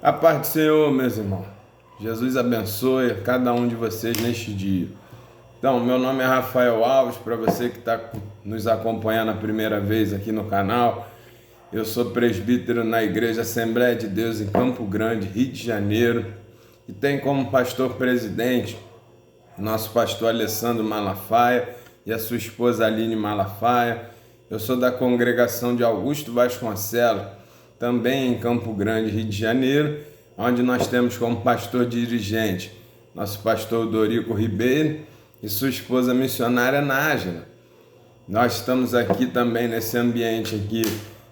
A paz do Senhor, meus irmãos. Jesus abençoe cada um de vocês neste dia. Então, meu nome é Rafael Alves, para você que está nos acompanhando a primeira vez aqui no canal. Eu sou presbítero na Igreja Assembleia de Deus em Campo Grande, Rio de Janeiro. E tem como pastor presidente nosso pastor Alessandro Malafaia e a sua esposa Aline Malafaia. Eu sou da congregação de Augusto Vasconcelos, também em Campo Grande, Rio de Janeiro, onde nós temos como pastor dirigente nosso pastor Dorico Ribeiro e sua esposa missionária Nájila. Nós estamos aqui também nesse ambiente aqui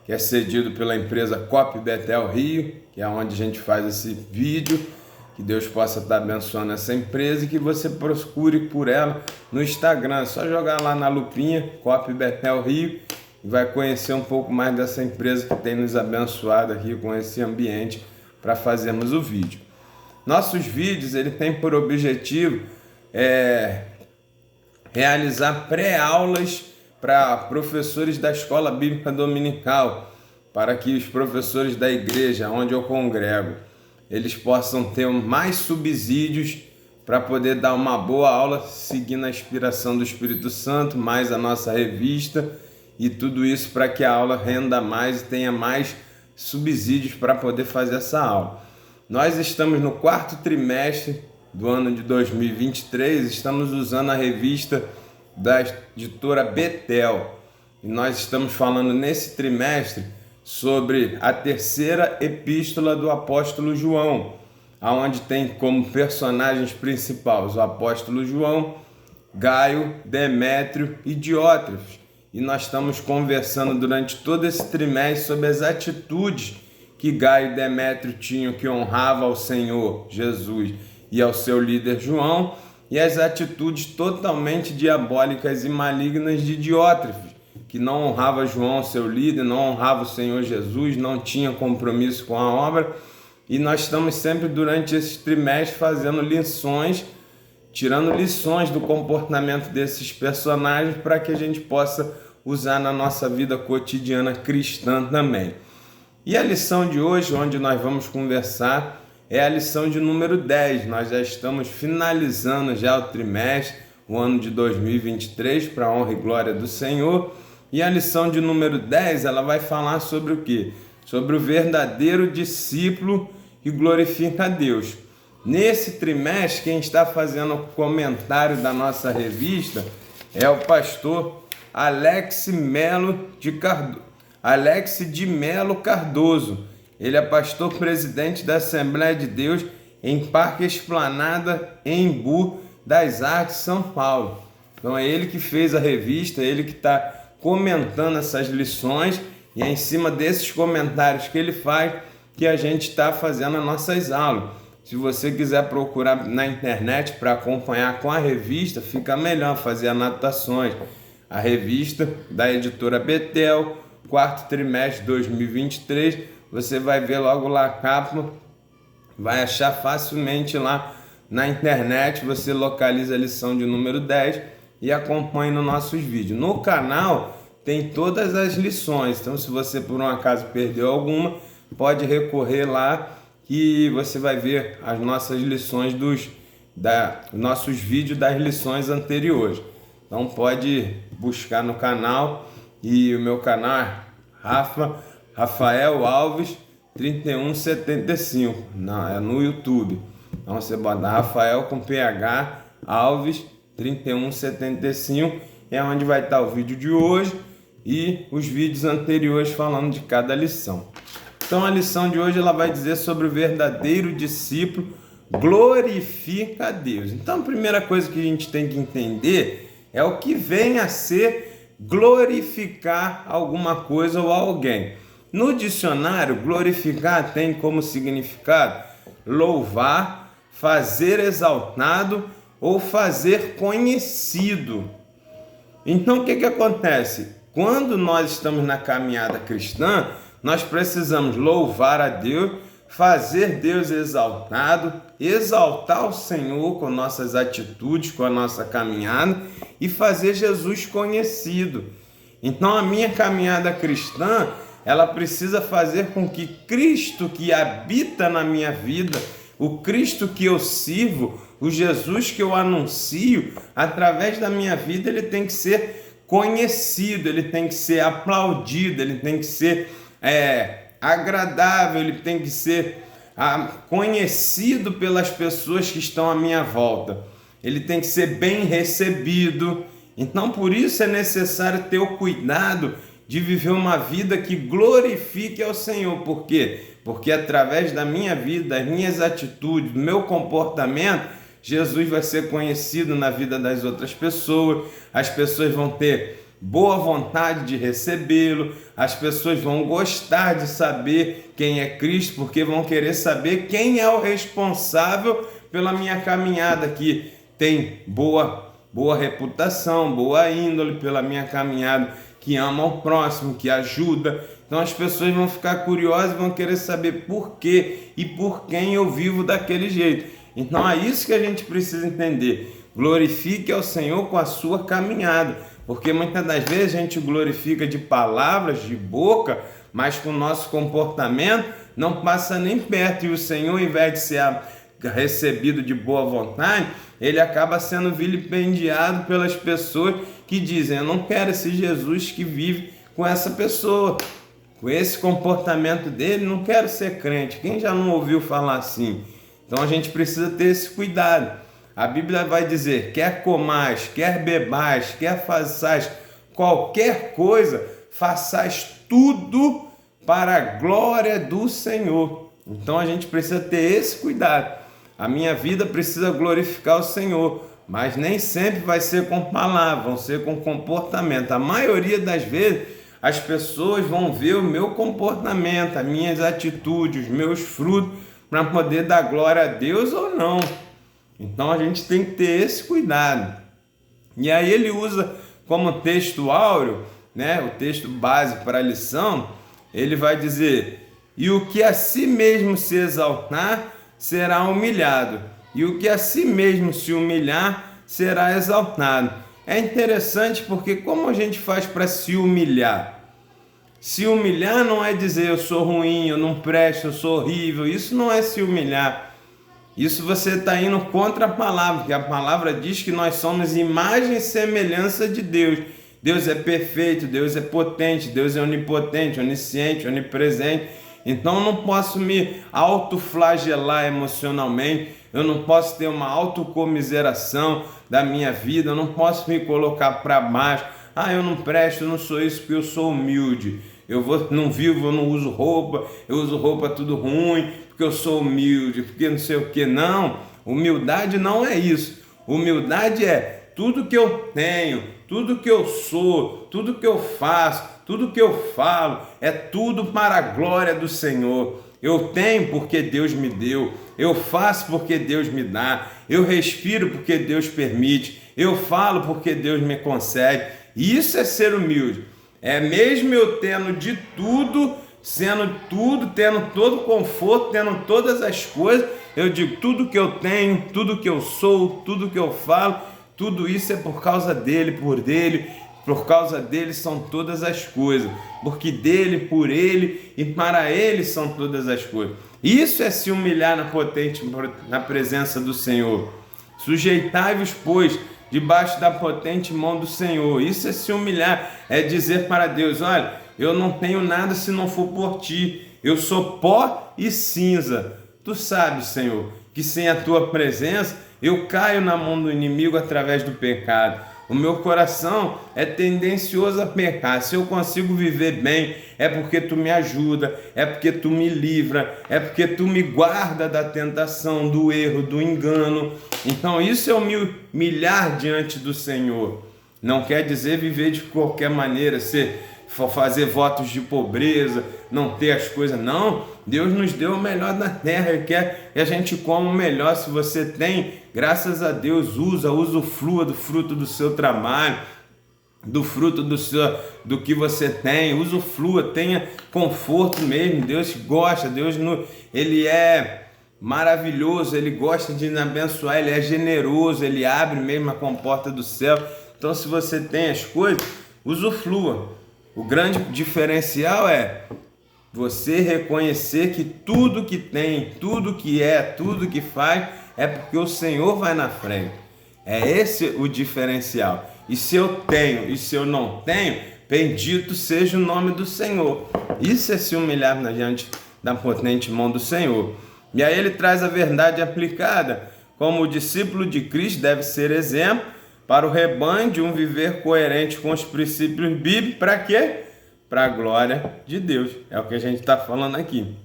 que é cedido pela empresa Cop Betel Rio, que é onde a gente faz esse vídeo. Que Deus possa estar abençoando essa empresa e que você procure por ela no Instagram. É só jogar lá na lupinha, Cop Betel Rio, e vai conhecer um pouco mais dessa empresa que tem nos abençoado aqui com esse ambiente para fazermos o vídeo. Nossos vídeos, ele tem por objetivo realizar pré-aulas para professores da Escola Bíblica Dominical, para que os professores da igreja onde eu congrego, eles possam ter mais subsídios para poder dar uma boa aula, seguindo a inspiração do Espírito Santo, mais a nossa revista, e tudo isso para que a aula renda mais e tenha mais subsídios para poder fazer essa aula. Nós estamos no 4º trimestre do ano de 2023, estamos usando a revista da editora Betel, e nós estamos falando nesse trimestre sobre a terceira epístola do apóstolo João, aonde tem como personagens principais o apóstolo João, Gaio, Demétrio e Diótrefes. E nós estamos conversando durante todo esse trimestre sobre as atitudes que Gaio e Demétrio tinham, que honrava ao Senhor Jesus e ao seu líder João, e as atitudes totalmente diabólicas e malignas de Diótrefes, que não honrava João, seu líder, não honrava o Senhor Jesus, não tinha compromisso com a obra. E nós estamos sempre durante esse trimestre fazendo lições, tirando lições do comportamento desses personagens para que a gente possa usar na nossa vida cotidiana cristã também. E a lição de hoje, onde nós vamos conversar, é a lição de número 10. Nós já estamos finalizando já o trimestre, o ano de 2023, para a honra e glória do Senhor. E a lição de número 10, ela vai falar sobre o quê? Sobre o verdadeiro discípulo que glorifica a Deus. Nesse trimestre, quem está fazendo o comentário da nossa revista é o pastor Alex de Melo Cardoso. Ele é pastor presidente da Assembleia de Deus em Parque Esplanada, em Embu das Artes, São Paulo. Então é ele que fez a revista, ele que está comentando essas lições, e é em cima desses comentários que ele faz que a gente está fazendo as nossas aulas. Se você quiser procurar na internet para acompanhar com a revista, fica melhor fazer anotações. A revista da editora Betel, 4º trimestre de 2023, você vai ver logo lá a capa, vai achar facilmente lá na internet, você localiza a lição de número 10 e acompanhe nos nossos vídeos. No canal tem todas as lições, então se você por um acaso perdeu alguma, pode recorrer lá que você vai ver as nossas lições nossos vídeos das lições anteriores. Então pode buscar no canal, e o meu canal é Rafael Alves 3175, é no YouTube. Então você bota Rafael com PH Alves 3175, é onde vai estar o vídeo de hoje e os vídeos anteriores falando de cada lição. Então a lição de hoje ela vai dizer sobre o verdadeiro discípulo glorifica a Deus. Então a primeira coisa que a gente tem que entender é o que vem a ser glorificar alguma coisa ou alguém. No dicionário, glorificar tem como significado louvar, fazer exaltado ou fazer conhecido. Então o que acontece? Quando nós estamos na caminhada cristã, nós precisamos louvar a Deus, fazer Deus exaltado, exaltar o Senhor com nossas atitudes, com a nossa caminhada, e fazer Jesus conhecido. Então a minha caminhada cristã, ela precisa fazer com que Cristo que habita na minha vida, o Cristo que eu sirvo, o Jesus que eu anuncio, através da minha vida, ele tem que ser conhecido, ele tem que ser aplaudido, ele tem que ser agradável, ele tem que ser conhecido pelas pessoas que estão à minha volta. Ele tem que ser bem recebido. Então, por isso é necessário ter o cuidado de viver uma vida que glorifique ao Senhor. Por quê? Porque através da minha vida, das minhas atitudes, do meu comportamento, Jesus vai ser conhecido na vida das outras pessoas. As pessoas vão ter boa vontade de recebê-lo, as pessoas vão gostar de saber quem é Cristo, porque vão querer saber quem é o responsável pela minha caminhada, que tem boa reputação, boa índole pela minha caminhada, que ama o próximo, que ajuda. Então as pessoas vão ficar curiosas, vão querer saber por quê e por quem eu vivo daquele jeito. Então é isso que a gente precisa entender. Glorifique ao Senhor com a sua caminhada, porque muitas das vezes a gente glorifica de palavras, de boca, mas com o nosso comportamento não passa nem perto. E o Senhor, ao invés de ser recebido de boa vontade, ele acaba sendo vilipendiado pelas pessoas que dizem: eu não quero esse Jesus que vive com essa pessoa, com esse comportamento dele, não quero ser crente. Quem já não ouviu falar assim? Então a gente precisa ter esse cuidado. A Bíblia vai dizer: quer comais, quer bebais, quer façais qualquer coisa, façais tudo para a glória do Senhor. Então a gente precisa ter esse cuidado. A minha vida precisa glorificar o Senhor, mas nem sempre vai ser com palavras, vão ser com comportamento. A maioria das vezes as pessoas vão ver o meu comportamento, as minhas atitudes, os meus frutos, para poder dar glória a Deus ou não. Então a gente tem que ter esse cuidado. E aí ele usa como texto áureo, né, o texto base para a lição, ele vai dizer: e o que a si mesmo se exaltar será humilhado, e o que a si mesmo se humilhar será exaltado. É interessante porque como a gente faz para se humilhar? Se humilhar não é dizer eu sou ruim, eu não presto, eu sou horrível. Isso não é se humilhar. Isso você está indo contra a palavra, porque a palavra diz que nós somos imagem e semelhança de Deus. Deus é perfeito, Deus é potente, Deus é onipotente, onisciente, onipresente. Então eu não posso me autoflagelar emocionalmente, eu não posso ter uma autocomiseração da minha vida, eu não posso me colocar para baixo. Eu não presto, eu não sou isso porque eu sou humilde. Não vivo, eu não uso roupa, eu uso roupa tudo ruim porque eu sou humilde, porque não sei o que. Não, humildade não é isso. Humildade é tudo que eu tenho, tudo que eu sou, tudo que eu faço, tudo que eu falo, é tudo para a glória do Senhor. Eu tenho porque Deus me deu, eu faço porque Deus me dá, eu respiro porque Deus permite, eu falo porque Deus me concede. Isso é ser humilde. É mesmo eu tendo de tudo, sendo tudo, tendo todo o conforto, tendo todas as coisas, eu digo: tudo que eu tenho, tudo que eu sou, tudo que eu falo, tudo isso é por causa dele, por causa dele são todas as coisas, porque dele, por ele e para ele são todas as coisas. Isso é se humilhar na presença do Senhor. Sujeitai-vos, pois, debaixo da potente mão do Senhor. Isso é se humilhar, é dizer para Deus: olha, eu não tenho nada se não for por ti, eu sou pó e cinza. Tu sabes, Senhor, que sem a tua presença eu caio na mão do inimigo através do pecado. O meu coração é tendencioso a pecar. Se eu consigo viver bem, é porque tu me ajuda, é porque tu me livra, é porque tu me guarda da tentação, do erro, do engano. Então isso é humilhar diante do Senhor. Não quer dizer viver de qualquer maneira, fazer votos de pobreza, não ter as coisas. Não, Deus nos deu o melhor da terra, Ele quer que a gente coma o melhor. Se você tem, graças a Deus, usufrua do fruto do seu trabalho, do fruto do que você tem, usufrua, tenha conforto mesmo. Deus gosta, Ele é maravilhoso, Ele gosta de nos abençoar, Ele é generoso, Ele abre mesmo a comporta do céu. Então se você tem as coisas, usufrua. O grande diferencial é você reconhecer que tudo que tem, tudo que é, tudo que faz, é porque o Senhor vai na frente. É esse o diferencial. E se eu tenho e se eu não tenho, bendito seja o nome do Senhor. Isso é se humilhar diante da potente mão do Senhor. E aí ele traz a verdade aplicada, como o discípulo de Cristo deve ser exemplo para o rebanho de um viver coerente com os princípios bíblicos. Para quê? Para a glória de Deus. É o que a gente está falando aqui.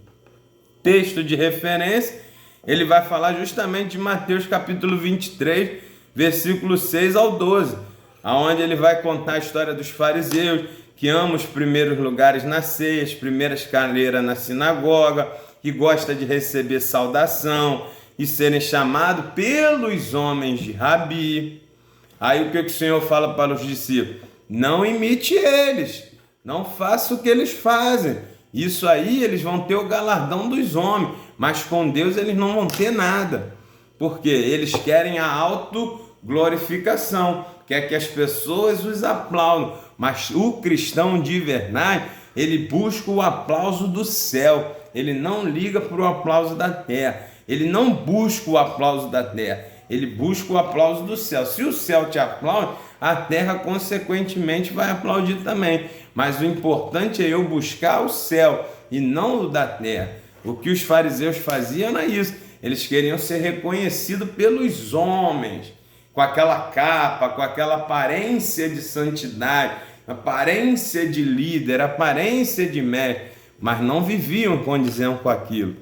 Texto de referência, ele vai falar justamente de Mateus capítulo 23, versículo 6 ao 12, onde ele vai contar a história dos fariseus, que amam os primeiros lugares na ceia, as primeiras cadeiras na sinagoga, que gosta de receber saudação e serem chamados pelos homens de rabi. Aí o que o Senhor fala para os discípulos? Não imite eles, não faça o que eles fazem. Isso aí eles vão ter o galardão dos homens, mas com Deus eles não vão ter nada. Porque eles querem a autoglorificação, quer que as pessoas os aplaudam. Mas o cristão de verdade, ele busca o aplauso do céu. Ele não liga para o aplauso da terra. Ele não busca o aplauso da terra. Ele busca o aplauso do céu. Se o céu te aplaude, a terra consequentemente vai aplaudir também. Mas o importante é eu buscar o céu e não o da terra. O que os fariseus faziam era isso. Eles queriam ser reconhecidos pelos homens, com aquela capa, com aquela aparência de santidade, aparência de líder, aparência de mestre, mas não viviam condizendo com aquilo.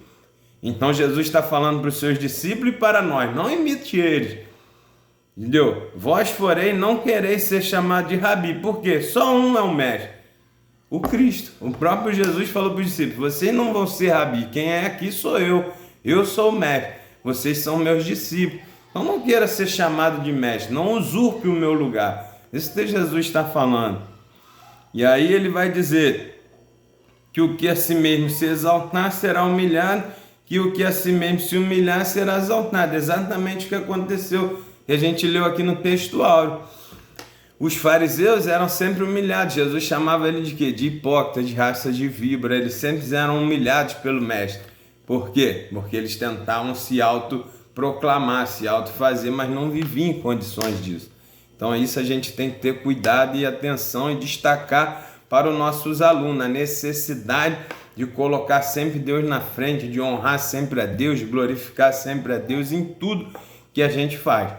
Então Jesus está falando para os seus discípulos e para nós, não imite eles. Entendeu? Vós, porém, não quereis ser chamado de rabi. Por quê? Só um é o mestre, o Cristo. O próprio Jesus falou para os discípulos, vocês não vão ser rabi, quem é aqui sou eu sou o mestre, vocês são meus discípulos. Então não queira ser chamado de mestre, não usurpe o meu lugar. Isso que Jesus está falando. E aí ele vai dizer que o que a si mesmo se exaltar será humilhado, que o que a si mesmo se humilhar será exaltado. Exatamente o que aconteceu, que a gente leu aqui no texto áureo. Os fariseus eram sempre humilhados. Jesus chamava ele de quê? De hipócrita, de raça de víbora. Eles sempre eram humilhados pelo mestre. Por quê? Porque eles tentavam se autoproclamar, se autofazer, mas não viviam em condições disso. Então isso a gente tem que ter cuidado e atenção e destacar para os nossos alunos a necessidade de colocar sempre Deus na frente, de honrar sempre a Deus, de glorificar sempre a Deus em tudo que a gente faz.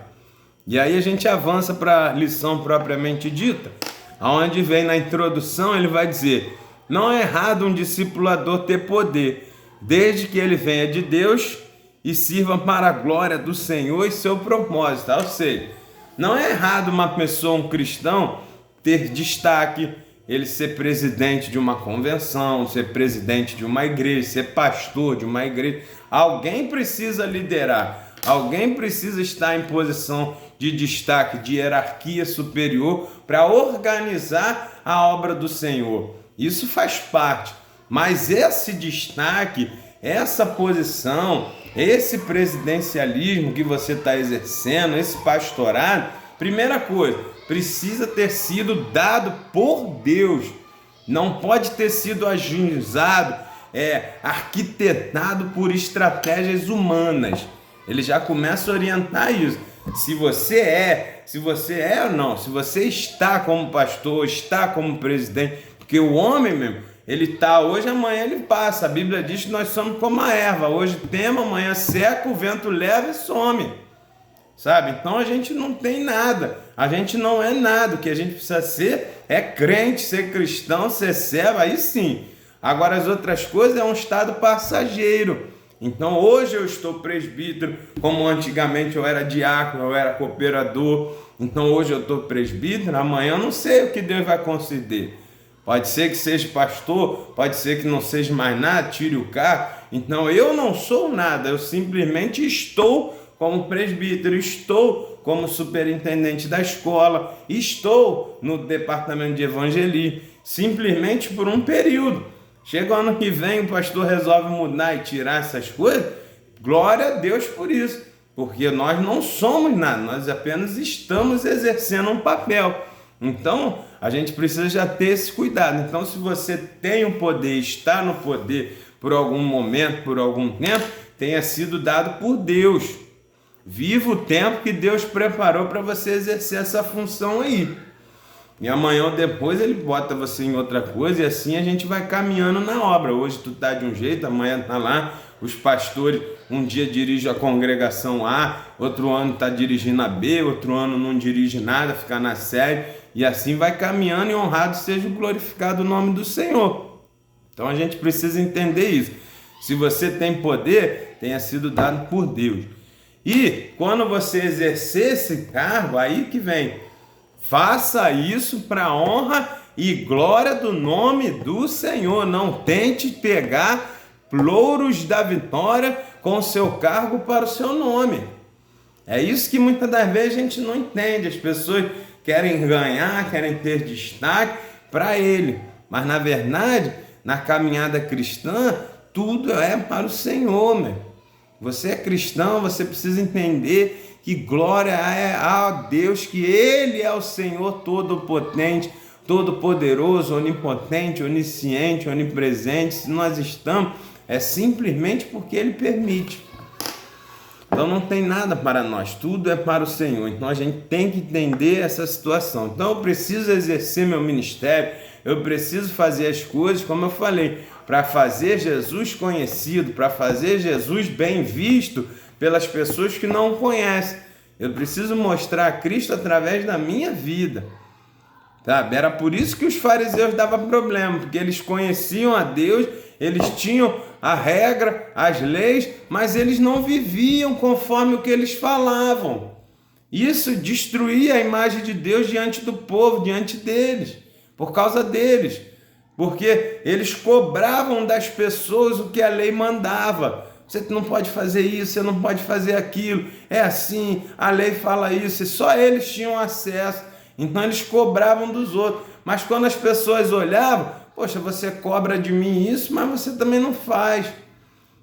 E aí a gente avança para a lição propriamente dita, onde vem na introdução, ele vai dizer: não é errado um discipulador ter poder, desde que ele venha de Deus e sirva para a glória do Senhor e seu propósito. Ou seja, não é errado uma pessoa, um cristão, ter destaque, ele ser presidente de uma convenção, ser presidente de uma igreja, ser pastor de uma igreja. Alguém precisa liderar, alguém precisa estar em posição de destaque, de hierarquia superior para organizar a obra do Senhor. Isso faz parte, mas esse destaque, essa posição, esse presidencialismo que você está exercendo, esse pastorado, primeira coisa, precisa ter sido dado por Deus. Não pode ter sido ajuizado, arquitetado por estratégias humanas. Ele já começa a orientar isso. Se você é ou não, se você está como pastor, está como presidente, porque o homem mesmo, ele está hoje, amanhã ele passa. A Bíblia diz que nós somos como a erva, hoje temos, amanhã seca, o vento leva e some, sabe? Então a gente não tem nada, a gente não é nada. O que a gente precisa ser é crente, ser cristão, ser servo, aí sim. Agora as outras coisas é um estado passageiro. Então hoje eu estou presbítero, como antigamente eu era diácono, eu era cooperador. Então hoje eu estou presbítero, amanhã eu não sei o que Deus vai conceder. Pode ser que seja pastor, pode ser que não seja mais nada, tire o cargo. Então eu não sou nada, eu simplesmente estou como presbítero, estou como superintendente da escola, estou no departamento de evangelismo, simplesmente por um período. Chega o ano que vem, o pastor resolve mudar e tirar essas coisas, glória a Deus por isso, porque nós não somos nada, nós apenas estamos exercendo um papel. Então, a gente precisa já ter esse cuidado. Então, se você tem o poder, está no poder por algum momento, por algum tempo, tenha sido dado por Deus. Viva o tempo que Deus preparou para você exercer essa função aí. E amanhã ou depois ele bota você em outra coisa e assim a gente vai caminhando na obra. Hoje tu tá de um jeito, amanhã tá lá. Os pastores um dia dirigem a congregação A, outro ano tá dirigindo a B, outro ano não dirige nada, fica na série. E assim vai caminhando e honrado seja glorificado o nome do Senhor. Então a gente precisa entender isso. Se você tem poder, tenha sido dado por Deus. E quando você exercer esse cargo, aí que vem. Faça isso para a honra e glória do nome do Senhor. Não tente pegar louros da vitória com o seu cargo para o seu nome. É isso que muitas das vezes a gente não entende. As pessoas querem ganhar, querem ter destaque para ele. Mas na verdade, na caminhada cristã, tudo é para o Senhor, meu. Você é cristão, você precisa entender que glória é a Deus, que Ele é o Senhor todo-potente, todo-poderoso, onipotente, onisciente, onipresente. Se nós estamos, é simplesmente porque Ele permite. Então não tem nada para nós, tudo é para o Senhor. Então a gente tem que entender essa situação. Então eu preciso exercer meu ministério, eu preciso fazer as coisas, como eu falei, para fazer Jesus conhecido, para fazer Jesus bem visto pelas pessoas que não o conhecem. Eu preciso mostrar a Cristo através da minha vida. Sabe? Era por isso que os fariseus davam problema, porque eles conheciam a Deus, eles tinham a regra, as leis, mas eles não viviam conforme o que eles falavam. Isso destruía a imagem de Deus diante do povo, diante deles, por causa deles. Porque eles cobravam das pessoas o que a lei mandava. Você não pode fazer isso, você não pode fazer aquilo. É assim, a lei fala isso. E só eles tinham acesso. Então eles cobravam dos outros. Mas quando as pessoas olhavam, poxa, você cobra de mim isso, mas você também não faz.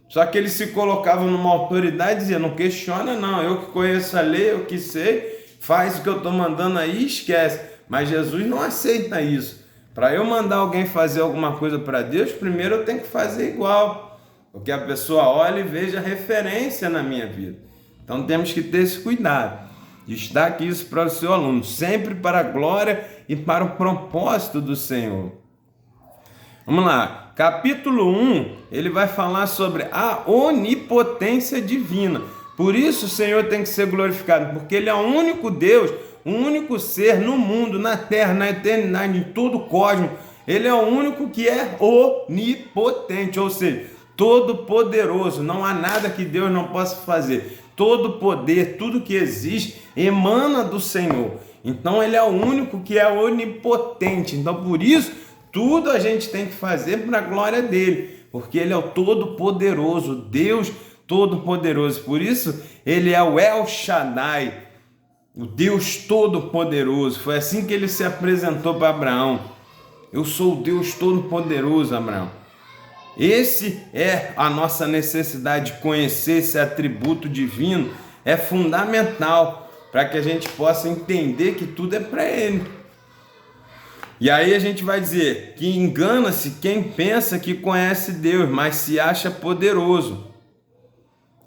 Só que eles se colocavam numa autoridade e diziam, não questiona não, eu que conheço a lei, eu que sei, faz o que eu estou mandando aí e esquece. Mas Jesus não aceita isso. Para eu mandar alguém fazer alguma coisa para Deus, primeiro eu tenho que fazer igual. Porque a pessoa olha e veja referência na minha vida. Então temos que ter esse cuidado. Destaque isso para o seu aluno, sempre para a glória e para o propósito do Senhor. Vamos lá, capítulo 1, ele vai falar sobre a onipotência divina. Por isso o Senhor tem que ser glorificado, porque Ele é o único Deus, o único ser no mundo, na terra, na eternidade, em todo o cosmos. Ele é o único que é onipotente, ou seja, todo poderoso. Não há nada que Deus não possa fazer. Todo poder, tudo que existe, emana do Senhor. Então Ele é o único que é onipotente. Então por isso, tudo a gente tem que fazer para a glória dEle. Porque Ele é o todo-poderoso, Deus todo-poderoso. Por isso, Ele é o El Shaddai, o Deus todo-poderoso. Foi assim que Ele se apresentou para Abraão. Eu sou o Deus todo-poderoso, Abraão. Esse é a nossa necessidade de conhecer esse atributo divino. É fundamental para que a gente possa entender que tudo é para Ele. E aí a gente vai dizer que engana-se quem pensa que conhece Deus, mas se acha poderoso.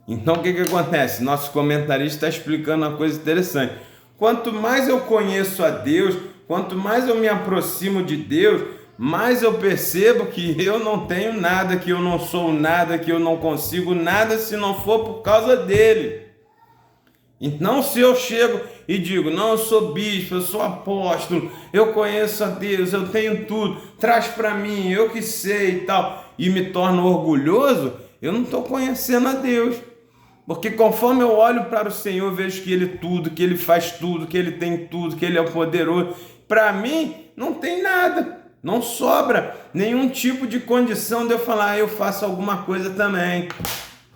Então o que acontece? Nosso comentarista está explicando uma coisa interessante. Quanto mais eu conheço a Deus, quanto mais eu me aproximo de Deus, mais eu percebo que eu não tenho nada, que eu não sou nada, que eu não consigo nada se não for por causa dele. Então, se eu chego e digo, não, eu sou bispo, eu sou apóstolo, eu conheço a Deus, eu tenho tudo, traz para mim, eu que sei e tal, e me torno orgulhoso, eu não estou conhecendo a Deus. Porque conforme eu olho para o Senhor, eu vejo que Ele é tudo, que Ele faz tudo, que Ele tem tudo, que Ele é o poderoso. Para mim, não tem nada. Não sobra nenhum tipo de condição de eu falar, eu faço alguma coisa também.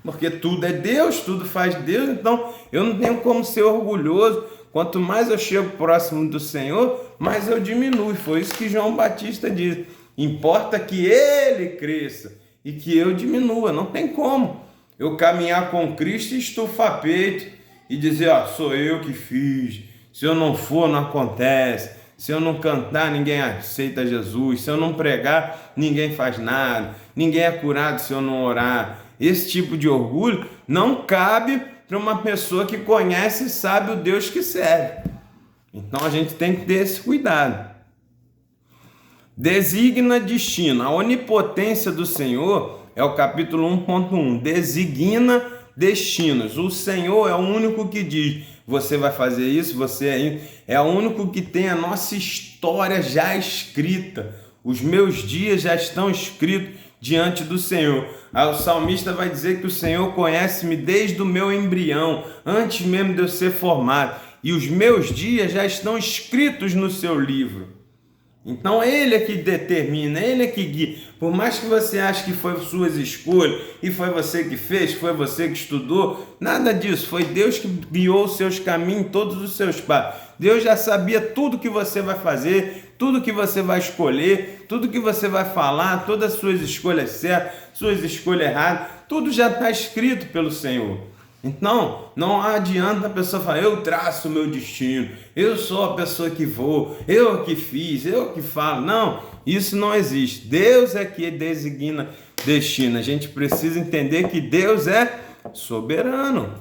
Porque tudo é Deus, tudo faz Deus, então eu não tenho como ser orgulhoso. Quanto mais eu chego próximo do Senhor, mais eu diminuo. Foi isso que João Batista diz. Importa que Ele cresça e que eu diminua. Não tem como eu caminhar com Cristo e estufar peito e dizer, sou eu que fiz. Se eu não for, não acontece. Se eu não cantar, ninguém aceita Jesus. Se eu não pregar, ninguém faz nada. Ninguém é curado se eu não orar. Esse tipo de orgulho não cabe para uma pessoa que conhece e sabe o Deus que serve. Então a gente tem que ter esse cuidado. Designa destino. A onipotência do Senhor é o capítulo 1.1. Designa destinos. O Senhor é o único que diz: você vai fazer isso, você é o único que tem a nossa história já escrita. Os meus dias já estão escritos diante do Senhor. Aí o salmista vai dizer que o Senhor conhece-me desde o meu embrião, antes mesmo de eu ser formado, e os meus dias já estão escritos no seu livro. Então Ele é que determina, Ele é que guia. Por mais que você ache que foi suas escolhas, e foi você que fez, foi você que estudou, nada disso, foi Deus que guiou os seus caminhos, todos os seus passos. Deus já sabia tudo que você vai fazer, tudo que você vai escolher, tudo que você vai falar, todas as suas escolhas certas, suas escolhas erradas, tudo já está escrito pelo Senhor. Então, não adianta a pessoa falar: eu traço o meu destino, eu sou a pessoa que vou, eu que fiz, eu que falo. Não, isso não existe. Deus é que designa destino. A gente precisa entender que Deus é soberano.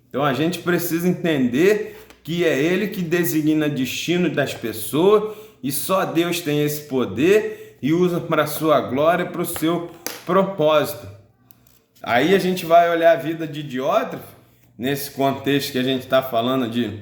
Então, a gente precisa entender que é Ele que designa destino das pessoas e só Deus tem esse poder e usa para a sua glória, para o seu propósito. Aí a gente vai olhar a vida de Diótrefes, nesse contexto que a gente está falando de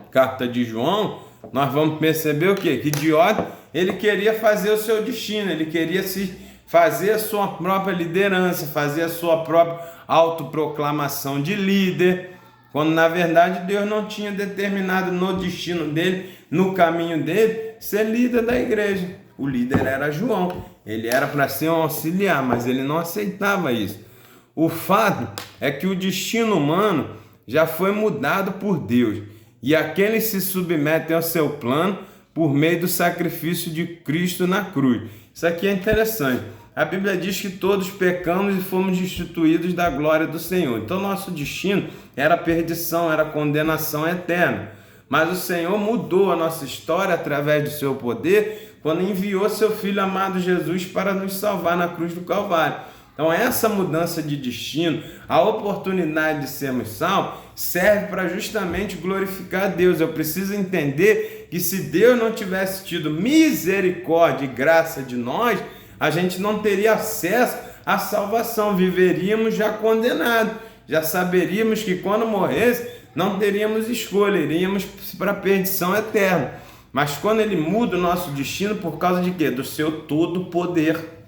carta de João, nós vamos perceber o quê? Que Diótrefes, ele queria fazer o seu destino, ele queria se fazer a sua própria liderança, fazer a sua própria autoproclamação de líder, quando na verdade Deus não tinha determinado no destino dele, no caminho dele, ser líder da igreja. O líder era João, ele era para ser um auxiliar, mas ele não aceitava isso. O fato é que o destino humano já foi mudado por Deus e aqueles se submetem ao seu plano por meio do sacrifício de Cristo na cruz. Isso aqui é interessante. A Bíblia diz que todos pecamos e fomos destituídos da glória do Senhor. Então nosso destino era perdição, era condenação eterna. Mas o Senhor mudou a nossa história através do seu poder quando enviou seu Filho amado Jesus para nos salvar na cruz do Calvário. Então essa mudança de destino, a oportunidade de sermos salvos, serve para justamente glorificar a Deus. Eu preciso entender que se Deus não tivesse tido misericórdia e graça de nós, a gente não teria acesso à salvação, viveríamos já condenados, já saberíamos que quando morresse não teríamos escolha, iríamos para a perdição eterna. Mas quando Ele muda o nosso destino, por causa de quê? Do seu todo poder.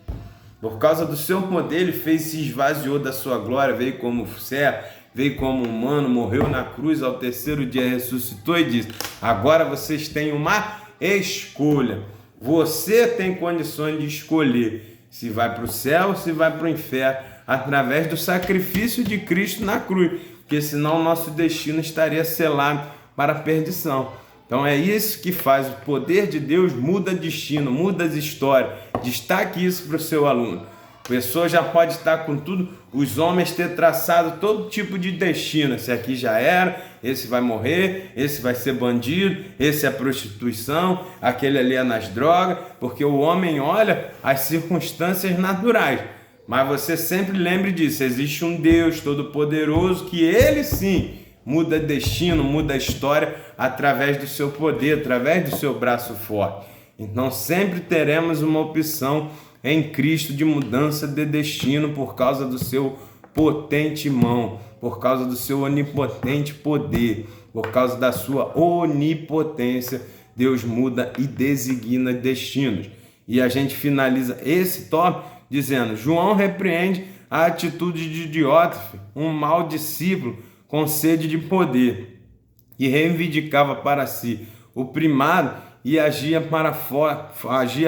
Por causa do seu poder, Ele se esvaziou da sua glória, veio como servo, veio como humano, morreu na cruz, ao terceiro dia ressuscitou e disse: agora vocês têm uma escolha. Você tem condições de escolher se vai para o céu ou se vai para o inferno, através do sacrifício de Cristo na cruz, porque senão o nosso destino estaria selado para a perdição. Então é isso que faz, o poder de Deus muda destino, muda as histórias. Destaque isso para o seu aluno. A pessoa já pode estar com tudo, os homens ter traçado todo tipo de destino. Esse aqui já era, esse vai morrer, esse vai ser bandido, esse é prostituição, aquele ali é nas drogas, porque o homem olha as circunstâncias naturais. Mas você sempre lembre disso, existe um Deus todo-poderoso que Ele sim muda destino, muda a história através do seu poder, através do seu braço forte. Então sempre teremos uma opção em Cristo de mudança de destino por causa do seu potente mão, por causa do seu onipotente poder, por causa da sua onipotência. Deus muda e designa destinos. E a gente finaliza esse tópico dizendo: João repreende a atitude de Diótrefes, um mau discípulo com sede de poder, que reivindicava para si o primado e agia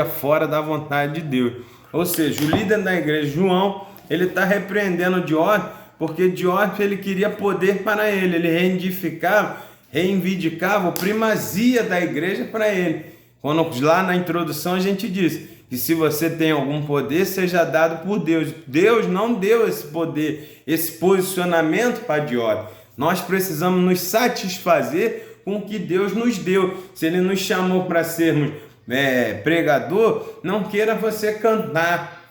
fora da vontade de Deus. Ou seja, o líder da igreja, João, ele está repreendendo Diótrefes, porque Diótrefes ele queria poder para ele, ele reivindicava a primazia da igreja para ele. Quando lá na introdução a gente disse que se você tem algum poder, seja dado por Deus. Deus não deu esse poder, esse posicionamento para Diótrefes. Nós precisamos nos satisfazer com o que Deus nos deu. Se Ele nos chamou para sermos pregador, não queira você cantar.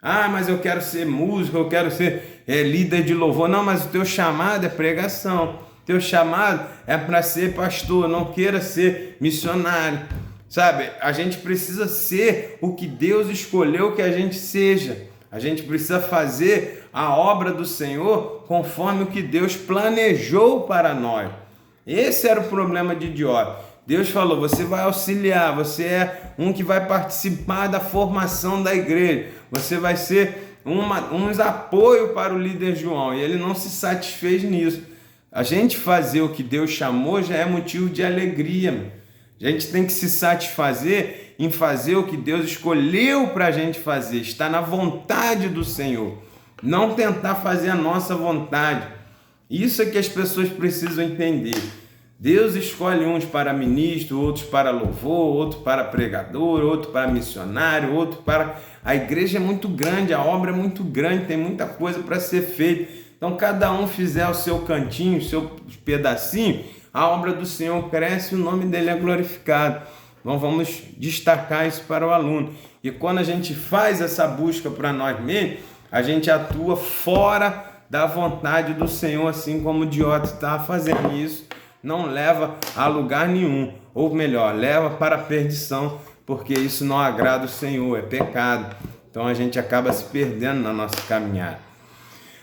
Ah, mas eu quero ser músico, eu quero ser líder de louvor. Não, mas o teu chamado é pregação. Teu chamado é para ser pastor. Não queira ser missionário. Sabe, a gente precisa ser o que Deus escolheu que a gente seja. A gente precisa fazer a obra do Senhor conforme o que Deus planejou para nós. Esse era o problema de Diótrefes. Deus falou, você vai auxiliar, você é um que vai participar da formação da igreja. Você vai ser uns apoio para o líder João. E ele não se satisfez nisso. A gente fazer o que Deus chamou já é motivo de alegria. A gente tem que se satisfazer em fazer o que Deus escolheu para a gente fazer. Está na vontade do Senhor. Não tentar fazer a nossa vontade. Isso é que as pessoas precisam entender. Deus escolhe uns para ministro, outros para louvor, outros para pregador, outro para missionário, outro para... A igreja é muito grande, a obra é muito grande, tem muita coisa para ser feita. Então, cada um fizer o seu cantinho, o seu pedacinho, a obra do Senhor cresce e o nome dele é glorificado. Então vamos destacar isso para o aluno. E quando a gente faz essa busca para nós mesmos, a gente atua fora da vontade do Senhor, assim como o Diótrefes estava fazendo isso. Não leva a lugar nenhum, ou melhor, leva para a perdição, porque isso não agrada o Senhor, é pecado. Então a gente acaba se perdendo na nossa caminhada.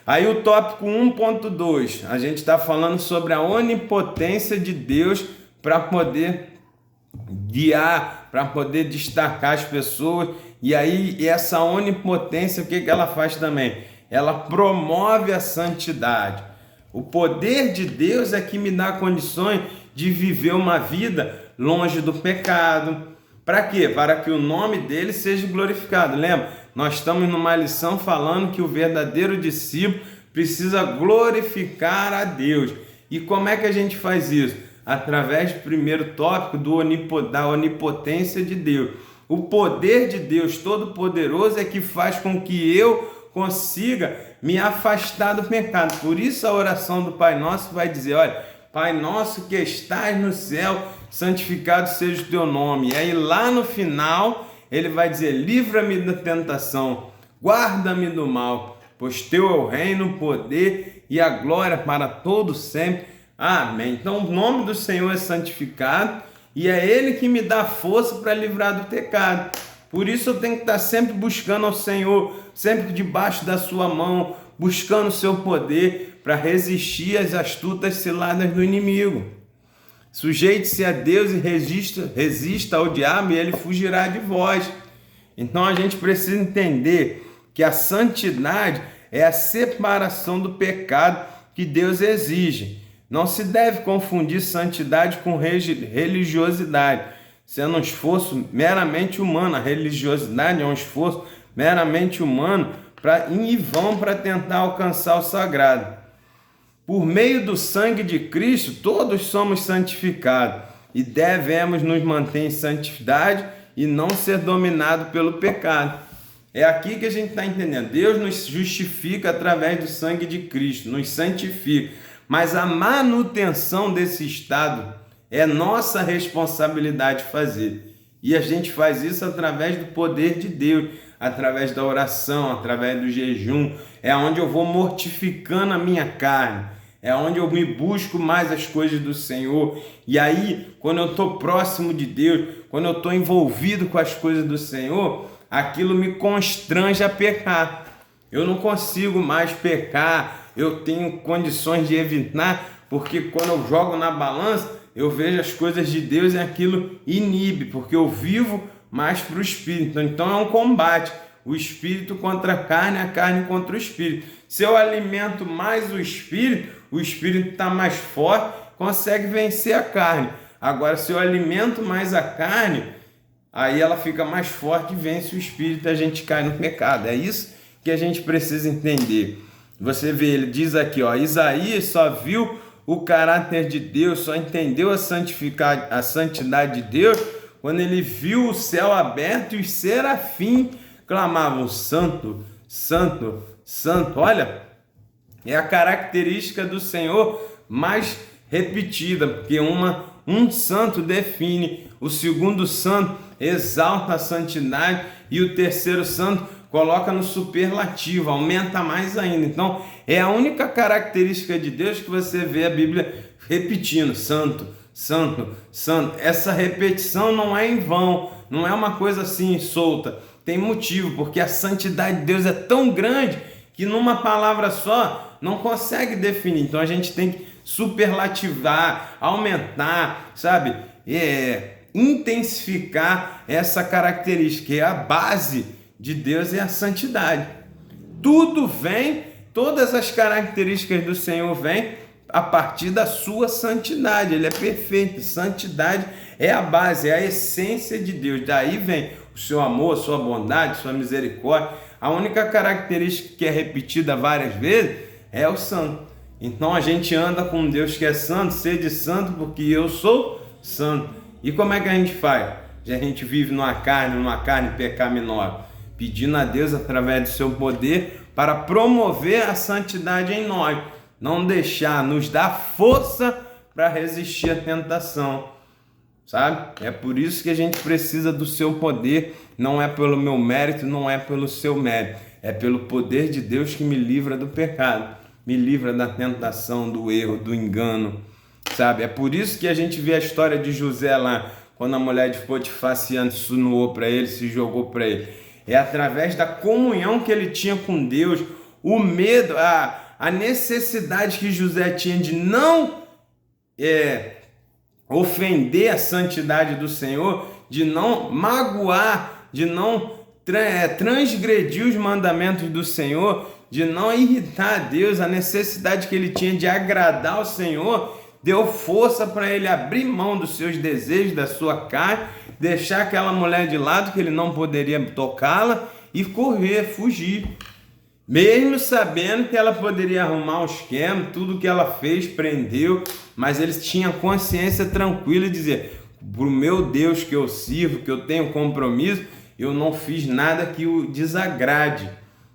Aí o tópico 1.2, a gente está falando sobre a onipotência de Deus para poder guiar, para poder destacar as pessoas. E aí essa onipotência, o que ela faz também? Ela promove a santidade. O poder de Deus é que me dá condições de viver uma vida longe do pecado. Para quê? Para que o nome dele seja glorificado. Lembra? Nós estamos numa lição falando que o verdadeiro discípulo precisa glorificar a Deus. E como é que a gente faz isso? Através do primeiro tópico da onipotência de Deus. O poder de Deus Todo-Poderoso é que faz com que eu consiga me afastar do pecado. Por isso a oração do Pai Nosso vai dizer, olha, Pai Nosso que estás no céu, santificado seja o teu nome. E aí lá no final ele vai dizer, livra-me da tentação, guarda-me do mal, pois teu é o reino, o poder e a glória para todo sempre. Amém. Então o nome do Senhor é santificado e é Ele que me dá força para livrar do pecado. Por isso eu tenho que estar sempre buscando ao Senhor, sempre debaixo da sua mão, buscando o seu poder para resistir às astutas ciladas do inimigo. Sujeite-se a Deus e resista ao diabo e ele fugirá de vós. Então a gente precisa entender que a santidade é a separação do pecado que Deus exige. Não se deve confundir santidade com religiosidade, sendo um esforço meramente humano. A religiosidade é um esforço meramente humano em vão para tentar alcançar o sagrado. Por meio do sangue de Cristo, todos somos santificados e devemos nos manter em santidade e não ser dominados pelo pecado. É aqui que a gente está entendendo. Deus nos justifica através do sangue de Cristo, nos santifica. Mas a manutenção desse estado é nossa responsabilidade fazer. E a gente faz isso através do poder de Deus, através da oração, através do jejum. É onde eu vou mortificando a minha carne. É onde eu me busco mais as coisas do Senhor. E aí, quando eu estou próximo de Deus, quando eu estou envolvido com as coisas do Senhor, aquilo me constrange a pecar. Eu não consigo mais pecar, eu tenho condições de evitar, porque quando eu jogo na balança, eu vejo as coisas de Deus e aquilo inibe, porque eu vivo mais para o Espírito. Então é um combate. O espírito contra a carne contra o espírito. Se eu alimento mais o espírito está mais forte, consegue vencer a carne. Agora, se eu alimento mais a carne, aí ela fica mais forte e vence o espírito, a gente cai no pecado. É isso que a gente precisa entender. Você vê, ele diz aqui, ó, Isaías só viu o caráter de Deus, só entendeu a santidade de Deus quando ele viu o céu aberto e os serafins clamavam santo, santo, santo. Olha, é a característica do Senhor mais repetida, porque um Um santo define, o segundo santo exalta a santidade e o terceiro santo coloca no superlativo, aumenta mais ainda. Então, é a única característica de Deus que você vê a Bíblia repetindo: santo, santo, santo. Essa repetição não é em vão, não é uma coisa assim solta. Tem motivo, porque a santidade de Deus é tão grande que numa palavra só não consegue definir. Então a gente tem que superlativar, aumentar, sabe? Intensificar essa característica. E a base de Deus é a santidade. Tudo vem, todas as características do Senhor vêm a partir da sua santidade. Ele é perfeito. Santidade é a base, é a essência de Deus. Daí vem o seu amor, sua bondade, sua misericórdia. A única característica que é repetida várias vezes é o santo. Então a gente anda com um Deus que é santo, sede santo porque eu sou santo. E como é que a gente faz? A gente vive numa carne pecaminosa, pedindo a Deus através do seu poder para promover a santidade em nós. Não deixar, nos dar força para resistir à tentação, sabe? É por isso que a gente precisa do seu poder. Não é pelo meu mérito, não é pelo seu mérito. É pelo poder de Deus que me livra do pecado, me livra da tentação, do erro, do engano, sabe? É por isso que a gente vê a história de José lá, quando a mulher de Potifar se insinuou para ele, se jogou para ele. É através da comunhão que ele tinha com Deus, o medo, a necessidade que José tinha de não ofender a santidade do Senhor, de não magoar, de não transgredir os mandamentos do Senhor, de não irritar a Deus. A necessidade que ele tinha de agradar ao Senhor deu força para ele abrir mão dos seus desejos, da sua carne, deixar aquela mulher de lado que ele não poderia tocá-la e correr, fugir. Mesmo sabendo que ela poderia arrumar um esquema, tudo que ela fez, prendeu, mas ele tinha consciência tranquila e dizer: para o meu Deus que eu sirvo, que eu tenho compromisso, eu não fiz nada que o desagrade.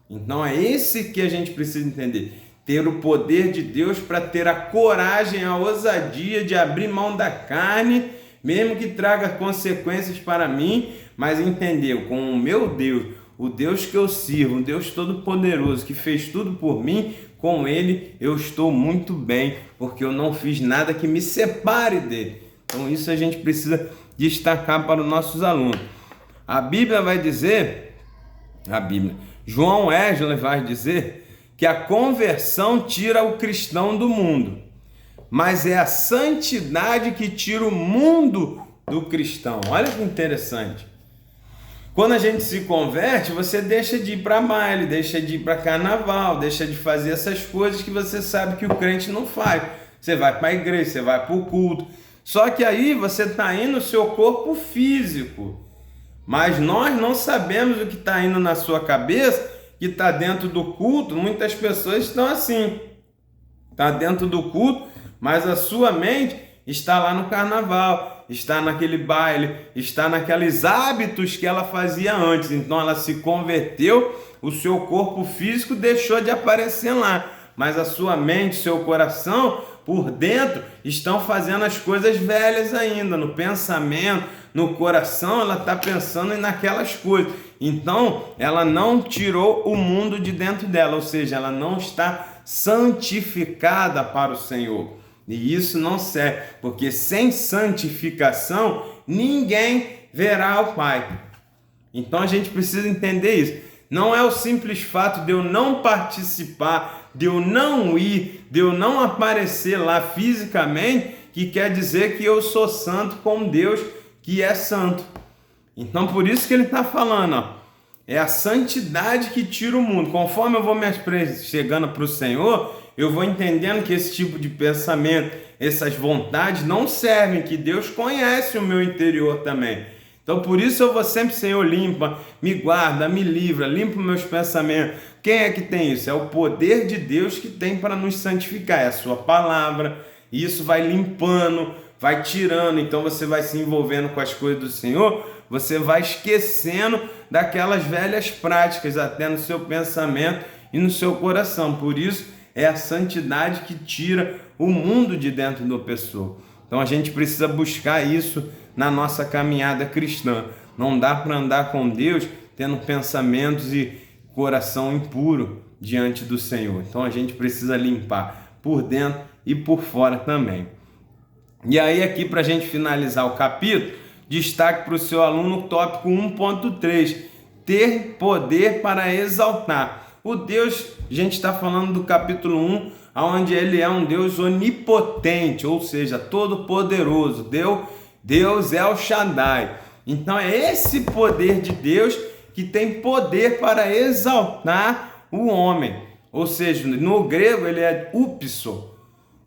Então é esse que a gente precisa entender. Ter o poder de Deus para ter a coragem, a ousadia de abrir mão da carne, mesmo que traga consequências para mim, mas entender com o meu Deus, o Deus que eu sirvo, um Deus todo-poderoso que fez tudo por mim, com Ele eu estou muito bem, porque eu não fiz nada que me separe dele. Então isso a gente precisa destacar para os nossos alunos. A Bíblia vai dizer, João Wesley vai dizer que a conversão tira o cristão do mundo, mas é a santidade que tira o mundo do cristão. Olha que interessante. Quando a gente se converte, você deixa de ir para baile, deixa de ir para carnaval, deixa de fazer essas coisas que você sabe que o crente não faz. Você vai para a igreja, você vai para o culto. Só que aí você está indo no seu corpo físico. Mas nós não sabemos o que está indo na sua cabeça, que está dentro do culto. Muitas pessoas estão assim. Está dentro do culto, mas a sua mente está lá no carnaval, está naquele baile, está naqueles hábitos que ela fazia antes. Então ela se converteu, o seu corpo físico deixou de aparecer lá, mas a sua mente, seu coração, por dentro, estão fazendo as coisas velhas ainda. No pensamento, no coração, ela está pensando naquelas coisas. Então ela não tirou o mundo de dentro dela, ou seja, ela não está santificada para o Senhor. E isso não serve, porque sem santificação ninguém verá o Pai. Então a gente precisa entender isso. Não é o simples fato de eu não participar, de eu não ir, de eu não aparecer lá fisicamente, que quer dizer que eu sou santo com Deus que é santo. Então por isso que ele está falando, é a santidade que tira o mundo. Conforme eu vou me chegando para o Senhor, eu vou entendendo que esse tipo de pensamento, essas vontades não servem, que Deus conhece o meu interior também. Então por isso eu vou sempre: Senhor, limpa, me guarda, me livra, limpa meus pensamentos. Quem é que tem isso? É o poder de Deus que tem para nos santificar, é a sua palavra. E isso vai limpando, vai tirando. Então você vai se envolvendo com as coisas do Senhor, você vai esquecendo daquelas velhas práticas até no seu pensamento e no seu coração. Por isso é a santidade que tira o mundo de dentro da pessoa. Então a gente precisa buscar isso na nossa caminhada cristã. Não dá para andar com Deus tendo pensamentos e coração impuro diante do Senhor. Então a gente precisa limpar por dentro e por fora também. E aí aqui, para a gente finalizar o capítulo, destaque para o seu aluno o tópico 1.3, ter poder para exaltar. O Deus, a gente está falando do capítulo 1, onde ele é um Deus onipotente, ou seja, todo-poderoso. Deus é o Shaddai. Então é esse poder de Deus que tem poder para exaltar o homem. Ou seja, no grego ele é upso,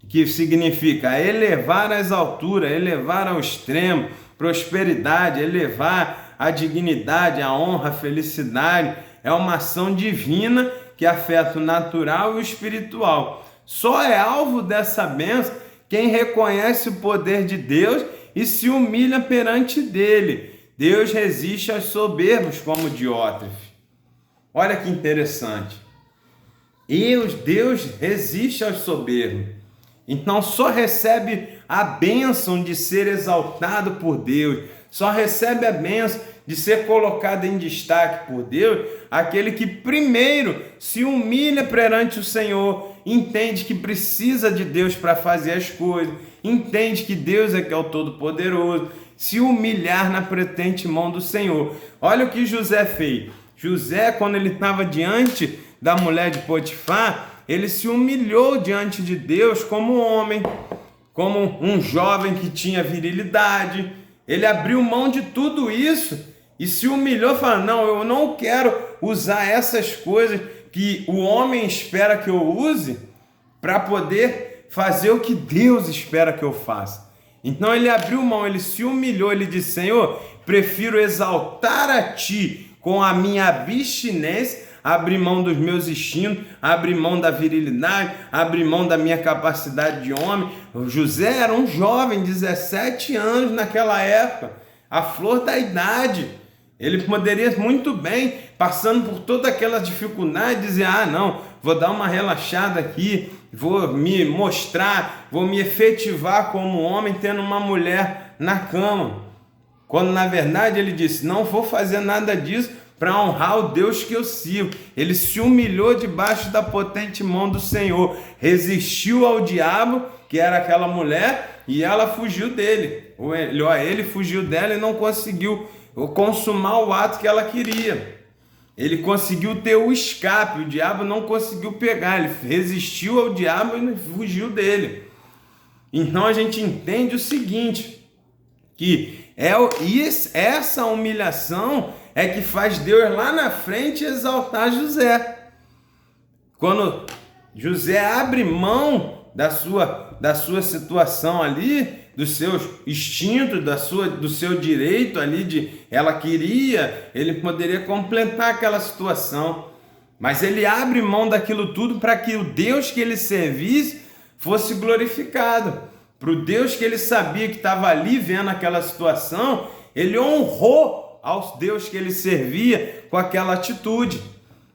que significa elevar às alturas, elevar ao extremo, prosperidade, elevar a dignidade, a honra, a felicidade. É uma ação divina que afeta o natural e o espiritual. Só é alvo dessa bênção quem reconhece o poder de Deus e se humilha perante dele. Deus resiste aos soberbos, como Diótrefes. Olha que interessante. Deus resiste aos soberbos. Então só recebe a bênção de ser exaltado por Deus, só recebe a bênção de ser colocado em destaque por Deus, aquele que primeiro se humilha perante o Senhor, entende que precisa de Deus para fazer as coisas, entende que Deus é que é o Todo-Poderoso, se humilhar na pretente mão do Senhor. Olha o que José fez. José, quando ele estava diante da mulher de Potifar, ele se humilhou diante de Deus como homem, como um jovem que tinha virilidade. Ele abriu mão de tudo isso e se humilhou, falando: não, eu não quero usar essas coisas que o homem espera que eu use para poder fazer o que Deus espera que eu faça. Então ele abriu mão, ele se humilhou, ele disse: Senhor, prefiro exaltar a Ti com a minha abstinência, abrir mão dos meus instintos, abrir mão da virilidade, abrir mão da minha capacidade de homem. José era um jovem, 17 anos naquela época, a flor da idade. Ele poderia muito bem, passando por toda aquela dificuldade, dizer: ah, não, vou dar uma relaxada aqui, vou me mostrar, vou me efetivar como homem tendo uma mulher na cama. Quando na verdade ele disse: não vou fazer nada disso para honrar o Deus que eu sirvo. Ele se humilhou debaixo da potente mão do Senhor, resistiu ao diabo, que era aquela mulher, e ela fugiu dele. Ele fugiu dela e não conseguiu consumar o ato que ela queria. Ele conseguiu ter o escape, o diabo não conseguiu pegar, ele resistiu ao diabo e fugiu dele. Então a gente entende o seguinte, que essa humilhação é que faz Deus lá na frente exaltar José. Quando José abre mão da sua situação ali, dos seus instintos, do seu direito ali ela queria, ele poderia completar aquela situação, mas ele abre mão daquilo tudo para que o Deus que ele servisse fosse glorificado. Para o Deus que ele sabia que estava ali vendo aquela situação, ele honrou ao Deus que ele servia com aquela atitude.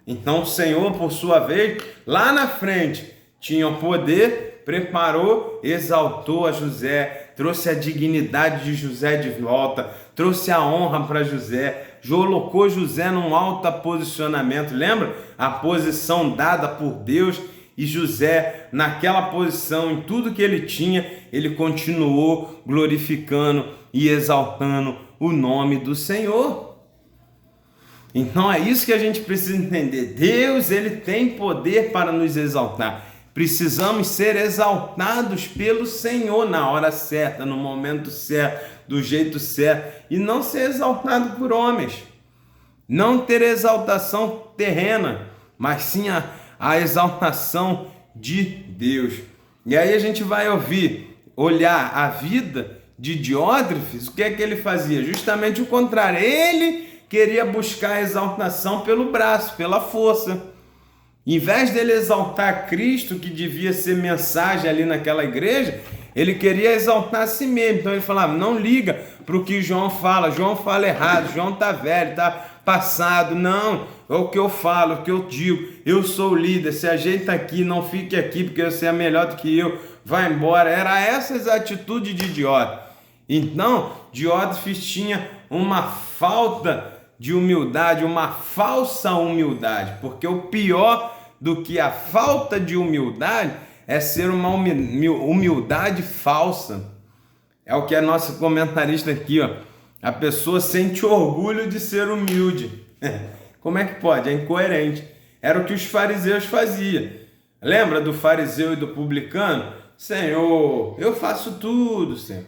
Então o Senhor, por sua vez, lá na frente, tinha o poder, preparou, exaltou a José, trouxe a dignidade de José de volta, trouxe a honra para José, colocou José num alto posicionamento. Lembra? A posição dada por Deus. E José, naquela posição, em tudo que ele tinha, ele continuou glorificando e exaltando o nome do Senhor. Então é isso que a gente precisa entender. Deus, ele tem poder para nos exaltar. Precisamos ser exaltados pelo Senhor na hora certa, no momento certo, do jeito certo, e não ser exaltado por homens. Não ter exaltação terrena, mas sim a exaltação de Deus. E aí a gente vai olhar a vida de Diótrefes. O que é que ele fazia? Justamente o contrário. Ele queria buscar a exaltação pelo braço, pela força. Em vez dele exaltar Cristo, que devia ser mensagem ali naquela igreja, ele queria exaltar a si mesmo. Então ele falava: não liga para o que João fala errado, João está velho, está passado. Não, é o que eu falo, o que eu digo, eu sou o líder, se ajeita aqui, não fique aqui porque você é melhor do que eu, vai embora. Era essas atitudes de Diótrefes. Então, Diótrefes tinha uma falta de humildade, uma falsa humildade, porque o pior do que a falta de humildade é ser uma humildade falsa. É o que a nossa comentarista aqui, ó. A pessoa sente orgulho de ser humilde. Como é que pode? É incoerente. Era o que os fariseus faziam. Lembra do fariseu e do publicano? Senhor, eu faço tudo, Senhor.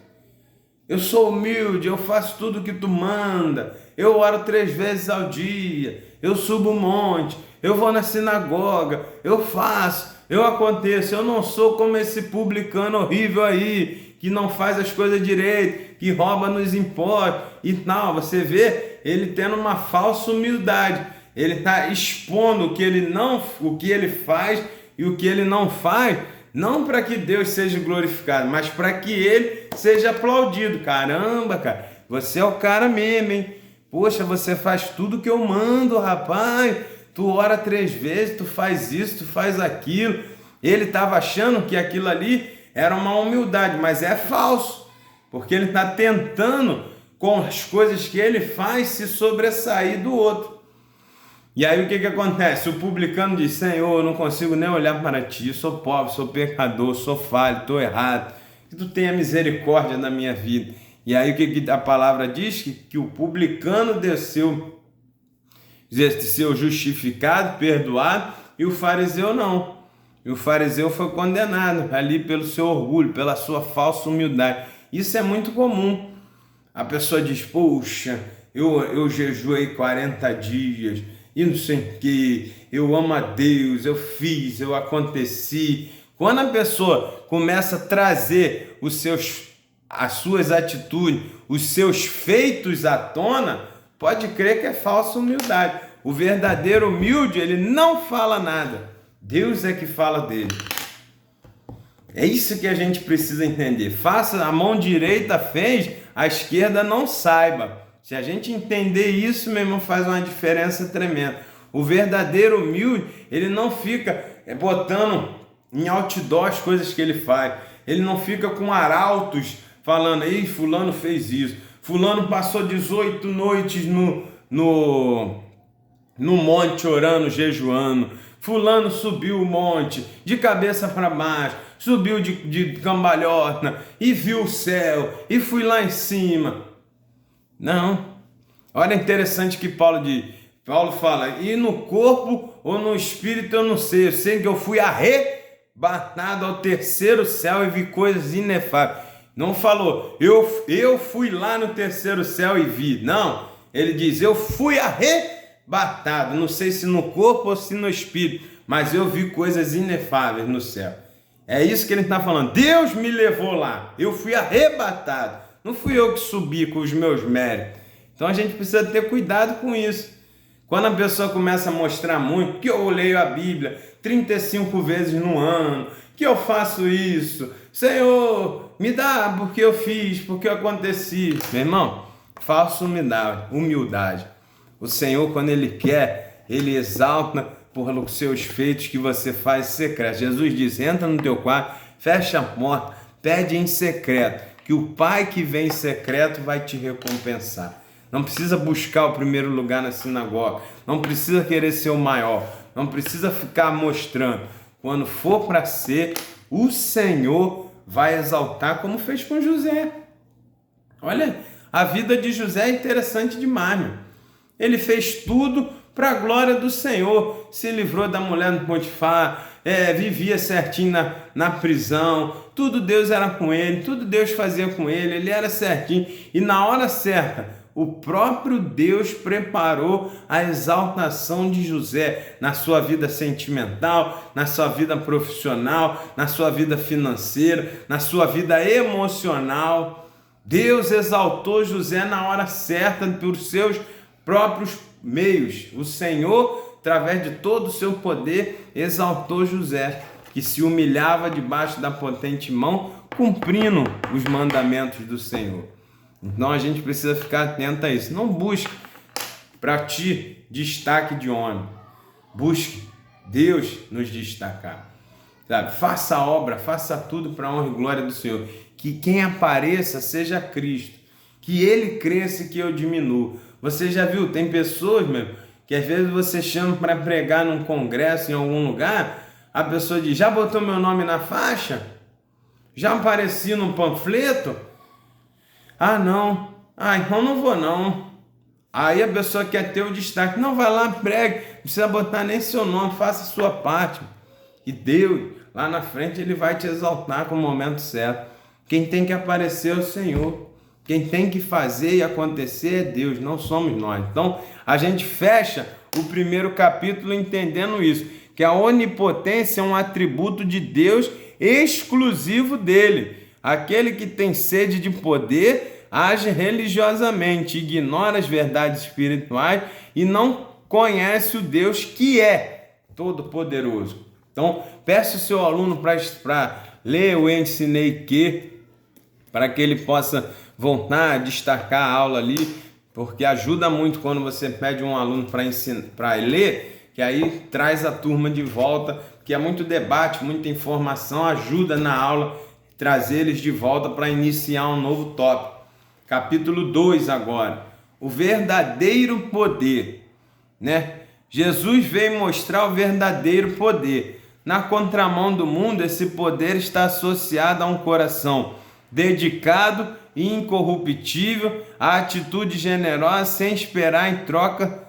Eu sou humilde, eu faço tudo o que tu manda. Eu oro 3 vezes ao dia. Eu subo um monte. Eu vou na sinagoga. Eu faço. Eu aconteço. Eu não sou como esse publicano horrível aí, que não faz as coisas direito, que rouba nos impostos e tal. Você vê ele tendo uma falsa humildade. Ele está expondo o que ele faz e o que ele não faz, não para que Deus seja glorificado, mas para que ele seja aplaudido. Caramba, cara, você é o cara mesmo, hein? Poxa, você faz tudo que eu mando, rapaz. Tu ora 3 vezes, tu faz isso, tu faz aquilo. Ele estava achando que aquilo ali era uma humildade, mas é falso, porque ele está tentando, com as coisas que ele faz, se sobressair do outro. E aí o que acontece? O publicano diz: Senhor, eu não consigo nem olhar para ti, eu sou pobre, sou pecador, sou falho, estou errado, que tu tenha misericórdia na minha vida. E aí o que a palavra diz? Que o publicano desceu justificado, perdoado, e o fariseu não. E o fariseu foi condenado ali pelo seu orgulho, pela sua falsa humildade. Isso é muito comum. A pessoa diz: poxa, eu jejuei 40 dias e não sei o que, eu amo a Deus, eu fiz, eu aconteci. Quando a pessoa começa a trazer as suas atitudes, os seus feitos à tona, pode crer que é falsa humildade. O verdadeiro humilde, ele não fala nada. Deus é que fala dele. É isso que a gente precisa entender. Faça, a mão direita fez, a esquerda não saiba. Se a gente entender isso, meu irmão, faz uma diferença tremenda. O verdadeiro humilde, ele não fica botando em outdoor as coisas que ele faz. Ele não fica com arautos falando: ei, fulano fez isso. Fulano passou 18 noites no monte orando, jejuando. Fulano subiu o monte de cabeça para baixo, subiu de cambalhota e viu o céu e fui lá em cima. Não. Olha, interessante que Paulo diz. Paulo fala: e no corpo ou no espírito eu não sei. Eu sei que eu fui arrebatado ao 3º céu e vi coisas inefáveis. Não falou: eu fui lá no 3º céu e vi. Não. Ele diz: eu fui arrebatado. Não sei se no corpo ou se no espírito, mas eu vi coisas inefáveis no céu. É isso que ele está falando. Deus me levou lá. Eu fui arrebatado. Não fui eu que subi com os meus méritos. Então a gente precisa ter cuidado com isso. Quando a pessoa começa a mostrar muito, que eu leio a Bíblia 35 vezes no ano, que eu faço isso, Senhor, me dá porque eu fiz, porque eu aconteci. Meu irmão, falsa humildade. O Senhor, quando Ele quer, Ele exalta por seus feitos que você faz secreto. Jesus diz: entra no teu quarto, fecha a porta, pede em secreto, que o Pai que vem em secreto vai te recompensar. Não precisa buscar o primeiro lugar na sinagoga, não precisa querer ser o maior, não precisa ficar mostrando. Quando for para ser, o Senhor vai exaltar, como fez com José. Olha, a vida de José é interessante demais, meu. Ele fez tudo para a glória do Senhor, se livrou da mulher do Potifar, vivia certinho na prisão, tudo Deus era com ele, tudo Deus fazia com ele era certinho, e na hora certa, o próprio Deus preparou a exaltação de José na sua vida sentimental, na sua vida profissional, na sua vida financeira, na sua vida emocional. Deus exaltou José na hora certa por seus próprios meios. O Senhor, através de todo o seu poder, exaltou José, que se humilhava debaixo da potente mão, cumprindo os mandamentos do Senhor. Então a gente precisa ficar atento a isso. Não busque para ti destaque de homem. Busque Deus nos destacar. Sabe? Faça a obra, faça tudo para a honra e glória do Senhor. Que quem apareça seja Cristo. Que Ele cresça e que eu diminua. Você já viu, tem pessoas, meu, que às vezes você chama para pregar num congresso em algum lugar, a pessoa diz, já botou meu nome na faixa? Já apareci no panfleto? Ah, não. Ah, então não vou não. Aí a pessoa quer ter o destaque. Não, vai lá, pregue. Não precisa botar nem seu nome, faça a sua parte. E Deus, lá na frente, Ele vai te exaltar com o momento certo. Quem tem que aparecer é o Senhor. Quem tem que fazer e acontecer é Deus, não somos nós. Então, a gente fecha o primeiro capítulo entendendo isso, que a onipotência é um atributo de Deus exclusivo dele. Aquele que tem sede de poder age religiosamente, ignora as verdades espirituais e não conhece o Deus que é todo-poderoso. Então, peça o seu aluno para ler Eu Ensinei Que, para que ele possa voltar a destacar a aula ali, porque ajuda muito quando você pede um aluno para ler, que aí traz a turma de volta, que é muito debate, muita informação, ajuda na aula, trazer eles de volta para iniciar um novo tópico. Capítulo 2 agora, o verdadeiro poder, né? Jesus veio mostrar o verdadeiro poder. Na contramão do mundo, esse poder está associado a um coração dedicado e incorruptível, a atitude generosa sem esperar em troca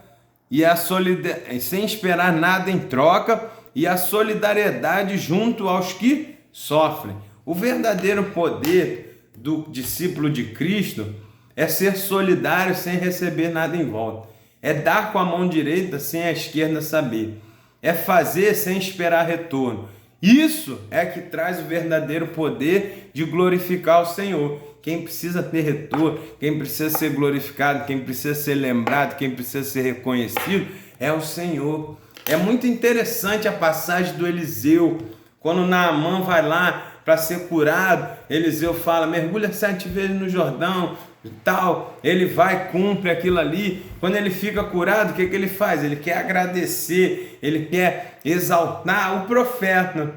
sem esperar nada em troca, e a solidariedade junto aos que sofrem. O verdadeiro poder do discípulo de Cristo é ser solidário sem receber nada em volta. É dar com a mão direita sem a esquerda saber. É fazer sem esperar retorno. Isso é que traz o verdadeiro poder de glorificar o Senhor. Quem precisa ter retorno, quem precisa ser glorificado, quem precisa ser lembrado, quem precisa ser reconhecido é o Senhor. É muito interessante a passagem do Eliseu. Quando Naamã vai lá para ser curado, Eliseu fala, mergulha 7 vezes no Jordão e tal. Ele vai, cumpre aquilo ali. Quando ele fica curado, o que ele faz? Ele quer agradecer, ele quer exaltar o profeta.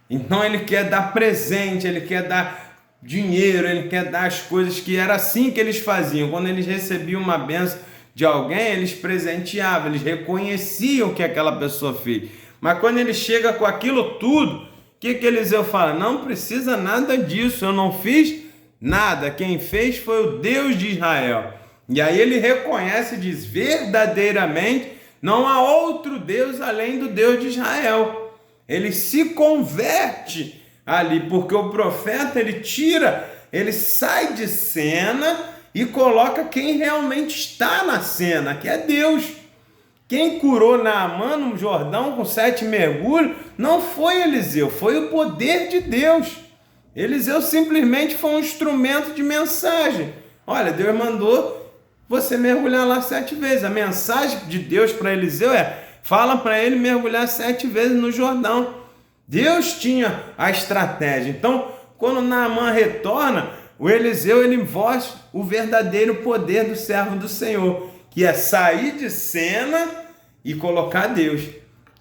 Então ele quer dar presente, ele quer dar dinheiro, ele quer dar as coisas, que era assim que eles faziam. Quando eles recebiam uma bênção de alguém, eles presenteavam, eles reconheciam o que aquela pessoa fez. Mas quando ele chega com aquilo tudo, o que Eliseu fala? Não precisa nada disso, eu não fiz nada, quem fez foi o Deus de Israel. E aí ele reconhece e diz, verdadeiramente não há outro Deus além do Deus de Israel. Ele se converte ali, porque o profeta ele sai de cena e coloca quem realmente está na cena, que é Deus. Quem curou Naamã no Jordão com 7 mergulhos não foi Eliseu, foi o poder de Deus. Eliseu simplesmente foi um instrumento de mensagem. Olha, Deus mandou você mergulhar lá 7 vezes. A mensagem de Deus para Eliseu fala para ele mergulhar 7 vezes no Jordão. Deus tinha a estratégia. Então, quando Naamã retorna, o Eliseu ele mostra o verdadeiro poder do servo do Senhor, que é sair de cena e colocar Deus.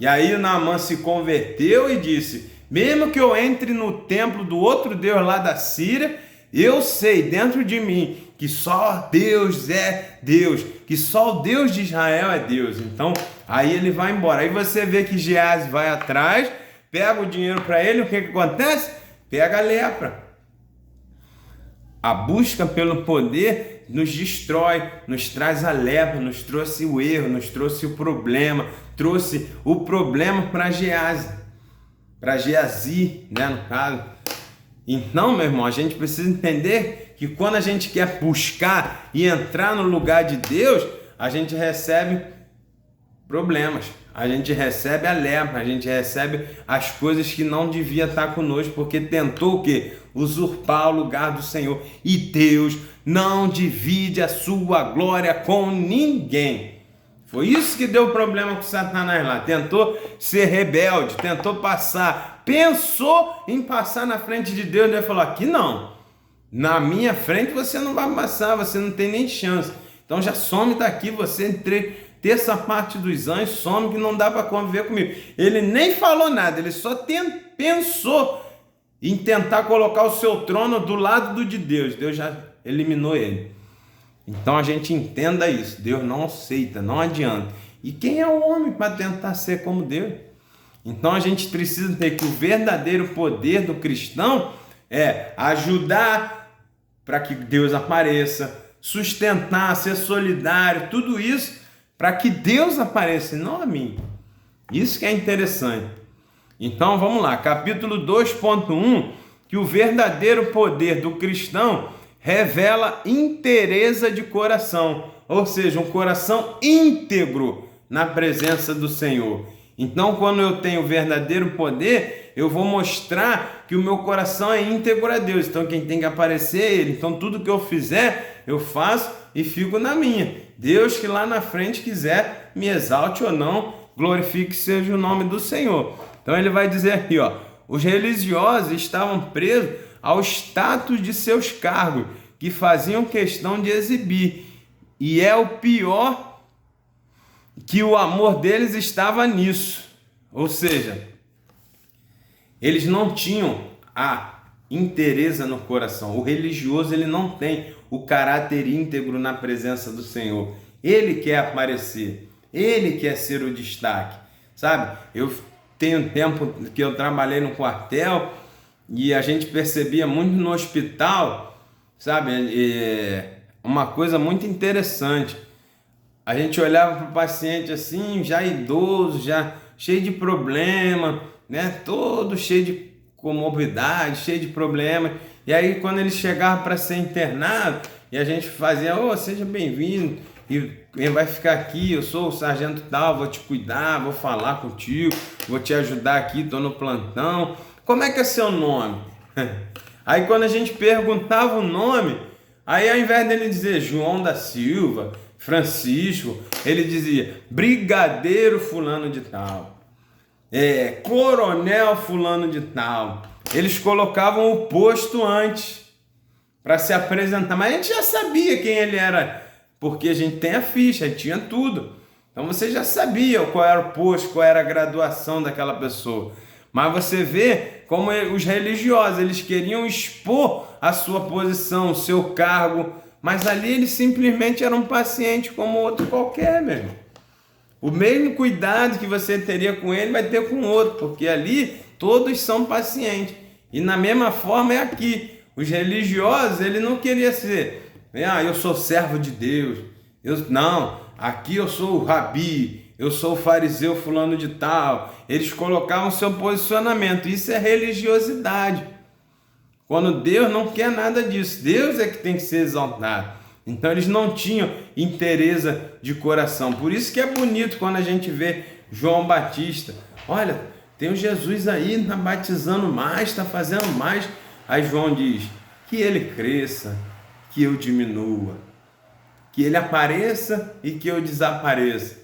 E aí Naamã se converteu e disse, mesmo que eu entre no templo do outro Deus lá da Síria, eu sei dentro de mim que só Deus é Deus, que só o Deus de Israel é Deus. Então, aí ele vai embora. Aí você vê que Geazi vai atrás, pega o dinheiro para ele, o que acontece? Pega a lepra. A busca pelo poder nos destrói, nos traz a lepra, nos trouxe o erro, nos trouxe o problema, trouxe o problema para Geazi, né, no caso. Então, meu irmão, a gente precisa entender que quando a gente quer buscar e entrar no lugar de Deus, a gente recebe problemas, a gente recebe a lepra, a gente recebe as coisas que não devia estar conosco, porque tentou o quê? Usurpar o lugar do Senhor. E Deus não divide a sua glória com ninguém. Foi isso que deu problema com Satanás lá. Tentou ser rebelde, tentou passar, pensou em passar na frente de Deus. Deus falou, aqui não. Na minha frente você não vai passar, você não tem nem chance. Então já some daqui, você entre terça parte dos anjos, some que não dá para conviver comigo. Ele nem falou nada, ele só pensou em tentar colocar o seu trono do lado do de Deus. Deus já eliminou ele. Então a gente entenda isso. Deus não aceita, não adianta. E quem é o homem para tentar ser como Deus? Então a gente precisa ter que o verdadeiro poder do cristão é ajudar para que Deus apareça, sustentar, ser solidário, tudo isso para que Deus apareça e não a mim. Isso que é interessante. Então vamos lá, capítulo 2.1, que o verdadeiro poder do cristão revela inteireza de coração, ou seja, um coração íntegro na presença do Senhor. Então, quando eu tenho o verdadeiro poder, eu vou mostrar que o meu coração é íntegro a Deus. Então, quem tem que aparecer é Ele. Então, tudo que eu fizer, eu faço e fico na minha. Deus que lá na frente quiser me exalte ou não, glorifique seja o nome do Senhor. Então, ele vai dizer aqui, ó, os religiosos estavam presos ao status de seus cargos, que faziam questão de exibir. E é o pior, que o amor deles estava nisso. Ou seja, eles não tinham a inteireza no coração. O religioso, ele não tem o caráter íntegro na presença do Senhor. Ele quer aparecer, ele quer ser o destaque, sabe? Eu tenho tempo que eu trabalhei no quartel e a gente percebia muito no hospital, sabe? Uma coisa muito interessante. A gente olhava para o paciente assim, já idoso, já cheio de problema, né? Todo cheio de comorbidade, cheio de problema. E aí quando ele chegava para ser internado, e a gente fazia, seja bem-vindo, e ele vai ficar aqui, eu sou o sargento tal, vou te cuidar, vou falar contigo, vou te ajudar aqui, estou no plantão. Como é que é seu nome? Aí quando a gente perguntava o nome, aí ao invés dele dizer João da Silva, Francisco, ele dizia brigadeiro fulano de tal, coronel fulano de tal. Eles colocavam o posto antes para se apresentar, mas a gente já sabia quem ele era, porque a gente tem a ficha, tinha tudo. Então você já sabia qual era o posto, qual era a graduação daquela pessoa. Mas você vê como os religiosos, eles queriam expor a sua posição, o seu cargo, mas ali ele simplesmente era um paciente como outro qualquer, meu irmão. O mesmo cuidado que você teria com ele vai ter com o outro, porque ali todos são pacientes. E na mesma forma é aqui. Os religiosos, ele não queria ser, eu sou servo de Deus. Não, aqui eu sou o rabi, eu sou o fariseu fulano de tal. Eles colocavam seu posicionamento. Isso é religiosidade. Quando Deus não quer nada disso, Deus é que tem que ser exaltado. Então eles não tinham inteireza de coração. Por isso que é bonito quando a gente vê João Batista. Olha, tem o Jesus aí, está batizando mais, está fazendo mais. Aí João diz, que ele cresça, que eu diminua. Que ele apareça e que eu desapareça.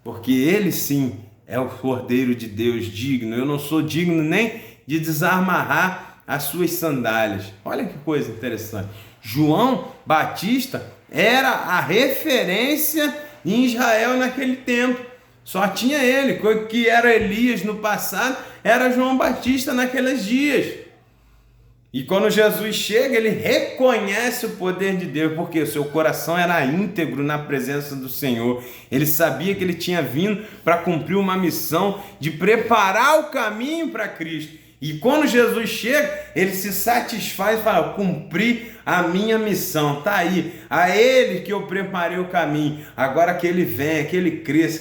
Porque ele sim é o Cordeiro de Deus digno. Eu não sou digno nem de desamarrar as suas sandálias. Olha que coisa interessante. João Batista era a referência em Israel naquele tempo. Só tinha ele. Que era Elias no passado, era João Batista naqueles dias. E quando Jesus chega, ele reconhece o poder de Deus, porque o seu coração era íntegro na presença do Senhor. Ele sabia que ele tinha vindo para cumprir uma missão de preparar o caminho para Cristo. E quando Jesus chega, ele se satisfaz e fala, cumpri a minha missão, tá aí, a ele que eu preparei o caminho, agora que ele venha, que ele cresça,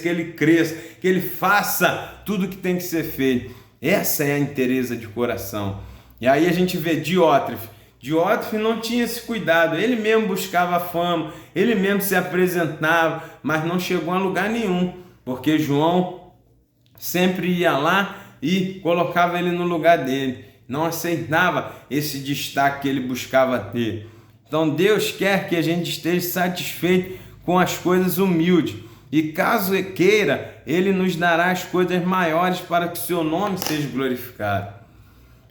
que ele faça tudo que tem que ser feito. Essa é a inteireza de coração. E aí a gente vê Diótrefes. Diótrefes não tinha esse cuidado, ele mesmo buscava fama, ele mesmo se apresentava, mas não chegou a lugar nenhum, porque João sempre ia lá e colocava ele no lugar dele, não aceitava esse destaque que ele buscava ter. Então Deus quer que a gente esteja satisfeito com as coisas humildes, e caso queira, ele nos dará as coisas maiores para que o seu nome seja glorificado.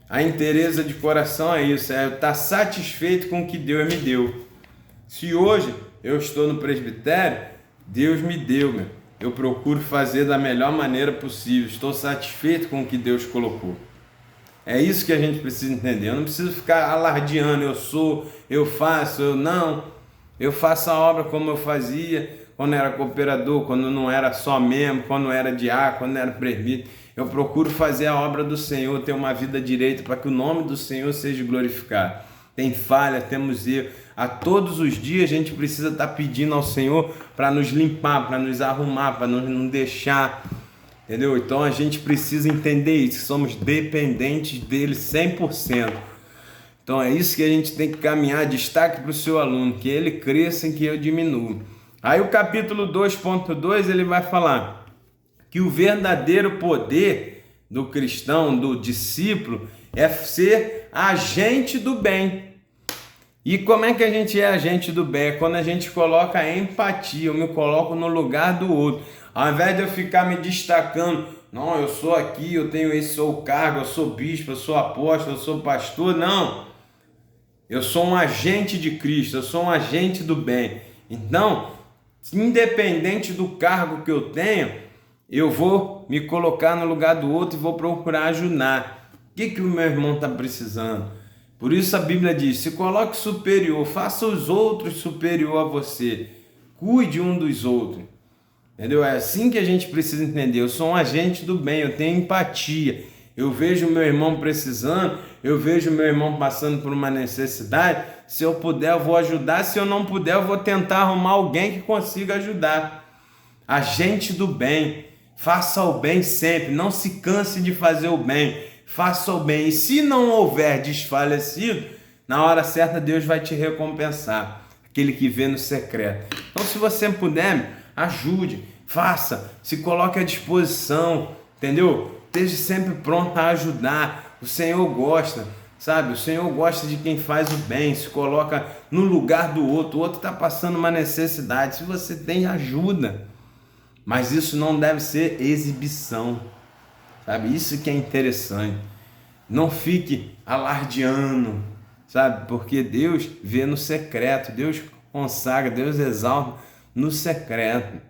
A inteireza de coração é isso, é estar satisfeito com o que Deus me deu. Se hoje eu estou no presbitério, Deus me deu, meu. Eu procuro fazer da melhor maneira possível. Estou satisfeito com o que Deus colocou. É isso que a gente precisa entender. Eu não preciso ficar alardeando, eu sou, eu faço, eu não. Eu faço a obra como eu fazia quando era cooperador, quando não era só membro, quando era diácono, quando era presbítero. Eu procuro fazer a obra do Senhor, ter uma vida direita para que o nome do Senhor seja glorificado. Tem falha, temos erro. A todos os dias a gente precisa estar pedindo ao Senhor para nos limpar, para nos arrumar, para não deixar, entendeu? Então a gente precisa entender isso, somos dependentes dele 100%. Então é isso que a gente tem que caminhar. Destaque para o seu aluno, que ele cresça e que eu diminua. Aí o capítulo 2.2 ele vai falar que o verdadeiro poder do cristão, do discípulo, é ser agente do bem. E como é que a gente é agente do bem? É quando a gente coloca a empatia, eu me coloco no lugar do outro. Ao invés de eu ficar me destacando, não, eu sou aqui, eu tenho esse sou cargo, eu sou bispo, eu sou apóstolo, eu sou pastor. Não, eu sou um agente de Cristo, eu sou um agente do bem. Então, independente do cargo que eu tenho, eu vou me colocar no lugar do outro e vou procurar ajudar. O que o meu irmão está precisando? Por isso a Bíblia diz, se coloque superior, faça os outros superior a você. Cuide um dos outros. Entendeu? É assim que a gente precisa entender. Eu sou um agente do bem, eu tenho empatia. Eu vejo meu irmão precisando, eu vejo meu irmão passando por uma necessidade. Se eu puder, eu vou ajudar. Se eu não puder, eu vou tentar arrumar alguém que consiga ajudar. Agente do bem. Faça o bem sempre. Não se canse de fazer o bem. Faça o bem. E se não houver desfalecido, na hora certa Deus vai te recompensar. Aquele que vê no secreto. Então, se você puder, ajude, faça, se coloque à disposição, entendeu? Esteja sempre pronto a ajudar. O Senhor gosta, sabe? O Senhor gosta de quem faz o bem, se coloca no lugar do outro. O outro está passando uma necessidade. Se você tem, ajuda. Mas isso não deve ser exibição, sabe? Isso que é interessante. Não fique alardeando, sabe? Porque Deus vê no secreto, Deus consagra, Deus exalta no secreto.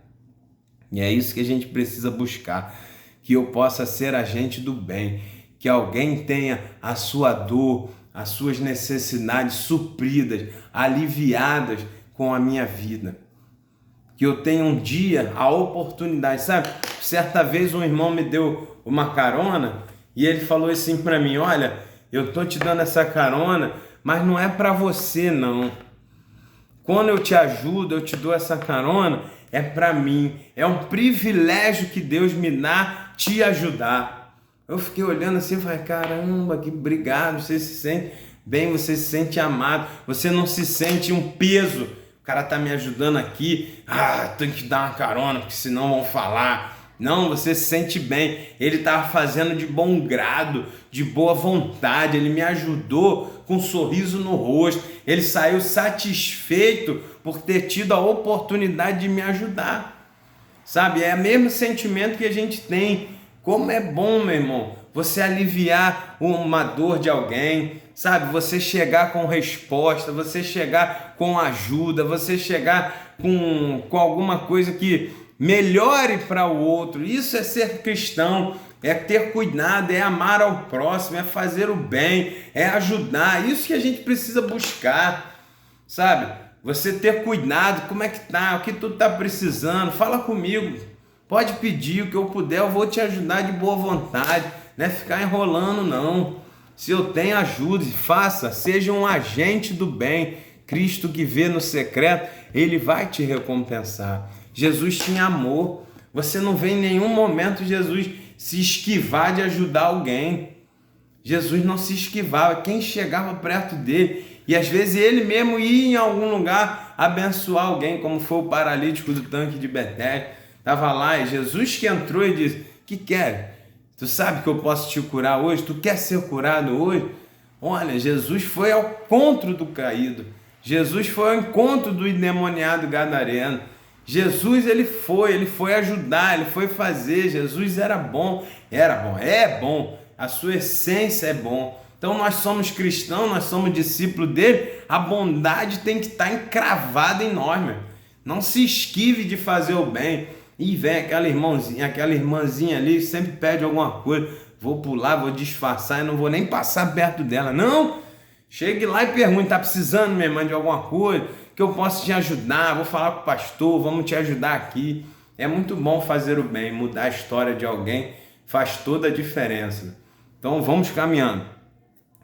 E é isso que a gente precisa buscar. Que eu possa ser agente do bem. Que alguém tenha a sua dor, as suas necessidades supridas, aliviadas com a minha vida. Que eu tenha um dia a oportunidade, sabe? Certa vez um irmão me deu uma carona e ele falou assim para mim, olha, eu tô te dando essa carona, mas não é para você não. Quando eu te ajudo, eu te dou essa carona, é para mim. É um privilégio que Deus me dá te ajudar. Eu fiquei olhando assim e falei, caramba, que obrigado, você se sente bem, você se sente amado, você não se sente um peso. O cara tá me ajudando aqui, tem que dar uma carona, porque senão vão falar. Não, você se sente bem. Ele estava fazendo de bom grado, de boa vontade. Ele me ajudou com um sorriso no rosto. Ele saiu satisfeito por ter tido a oportunidade de me ajudar. Sabe, é o mesmo sentimento que a gente tem. Como é bom, meu irmão, você aliviar uma dor de alguém, sabe? Você chegar com resposta, você chegar com ajuda, você chegar com alguma coisa que melhore para o outro. Isso é ser cristão, é ter cuidado, é amar ao próximo, é fazer o bem, é ajudar. Isso que a gente precisa buscar, sabe? Você ter cuidado, como é que tá, o que tu tá precisando, fala comigo, pode pedir o que eu puder, eu vou te ajudar de boa vontade, não é ficar enrolando não. Se eu tenho, ajude, faça, seja um agente do bem. Cristo que vê no secreto, ele vai te recompensar. Jesus tinha amor. Você não vê em nenhum momento Jesus se esquivar de ajudar alguém. Jesus não se esquivava. Quem chegava perto dele, e às vezes ele mesmo ia em algum lugar abençoar alguém, como foi o paralítico do tanque de Betesda. Estava lá e Jesus que entrou e disse, que quer? Tu sabe que eu posso te curar hoje? Tu quer ser curado hoje? Olha, Jesus foi ao encontro do caído. Jesus foi ao encontro do endemoniado gadareno. Jesus ele foi ajudar, ele foi fazer. Jesus era bom, é bom, a sua essência é bom. Então nós somos cristãos, nós somos discípulos dele, a bondade tem que estar encravada em nós, meu. Não se esquive de fazer o bem. E vem aquela irmãzinha ali, sempre pede alguma coisa. Vou pular, vou disfarçar e não vou nem passar perto dela. Não! Chegue lá e pergunte, tá precisando, minha irmã, de alguma coisa? Que eu possa te ajudar, vou falar com o pastor, vamos te ajudar aqui. É muito bom fazer o bem, mudar a história de alguém faz toda a diferença. Então vamos caminhando.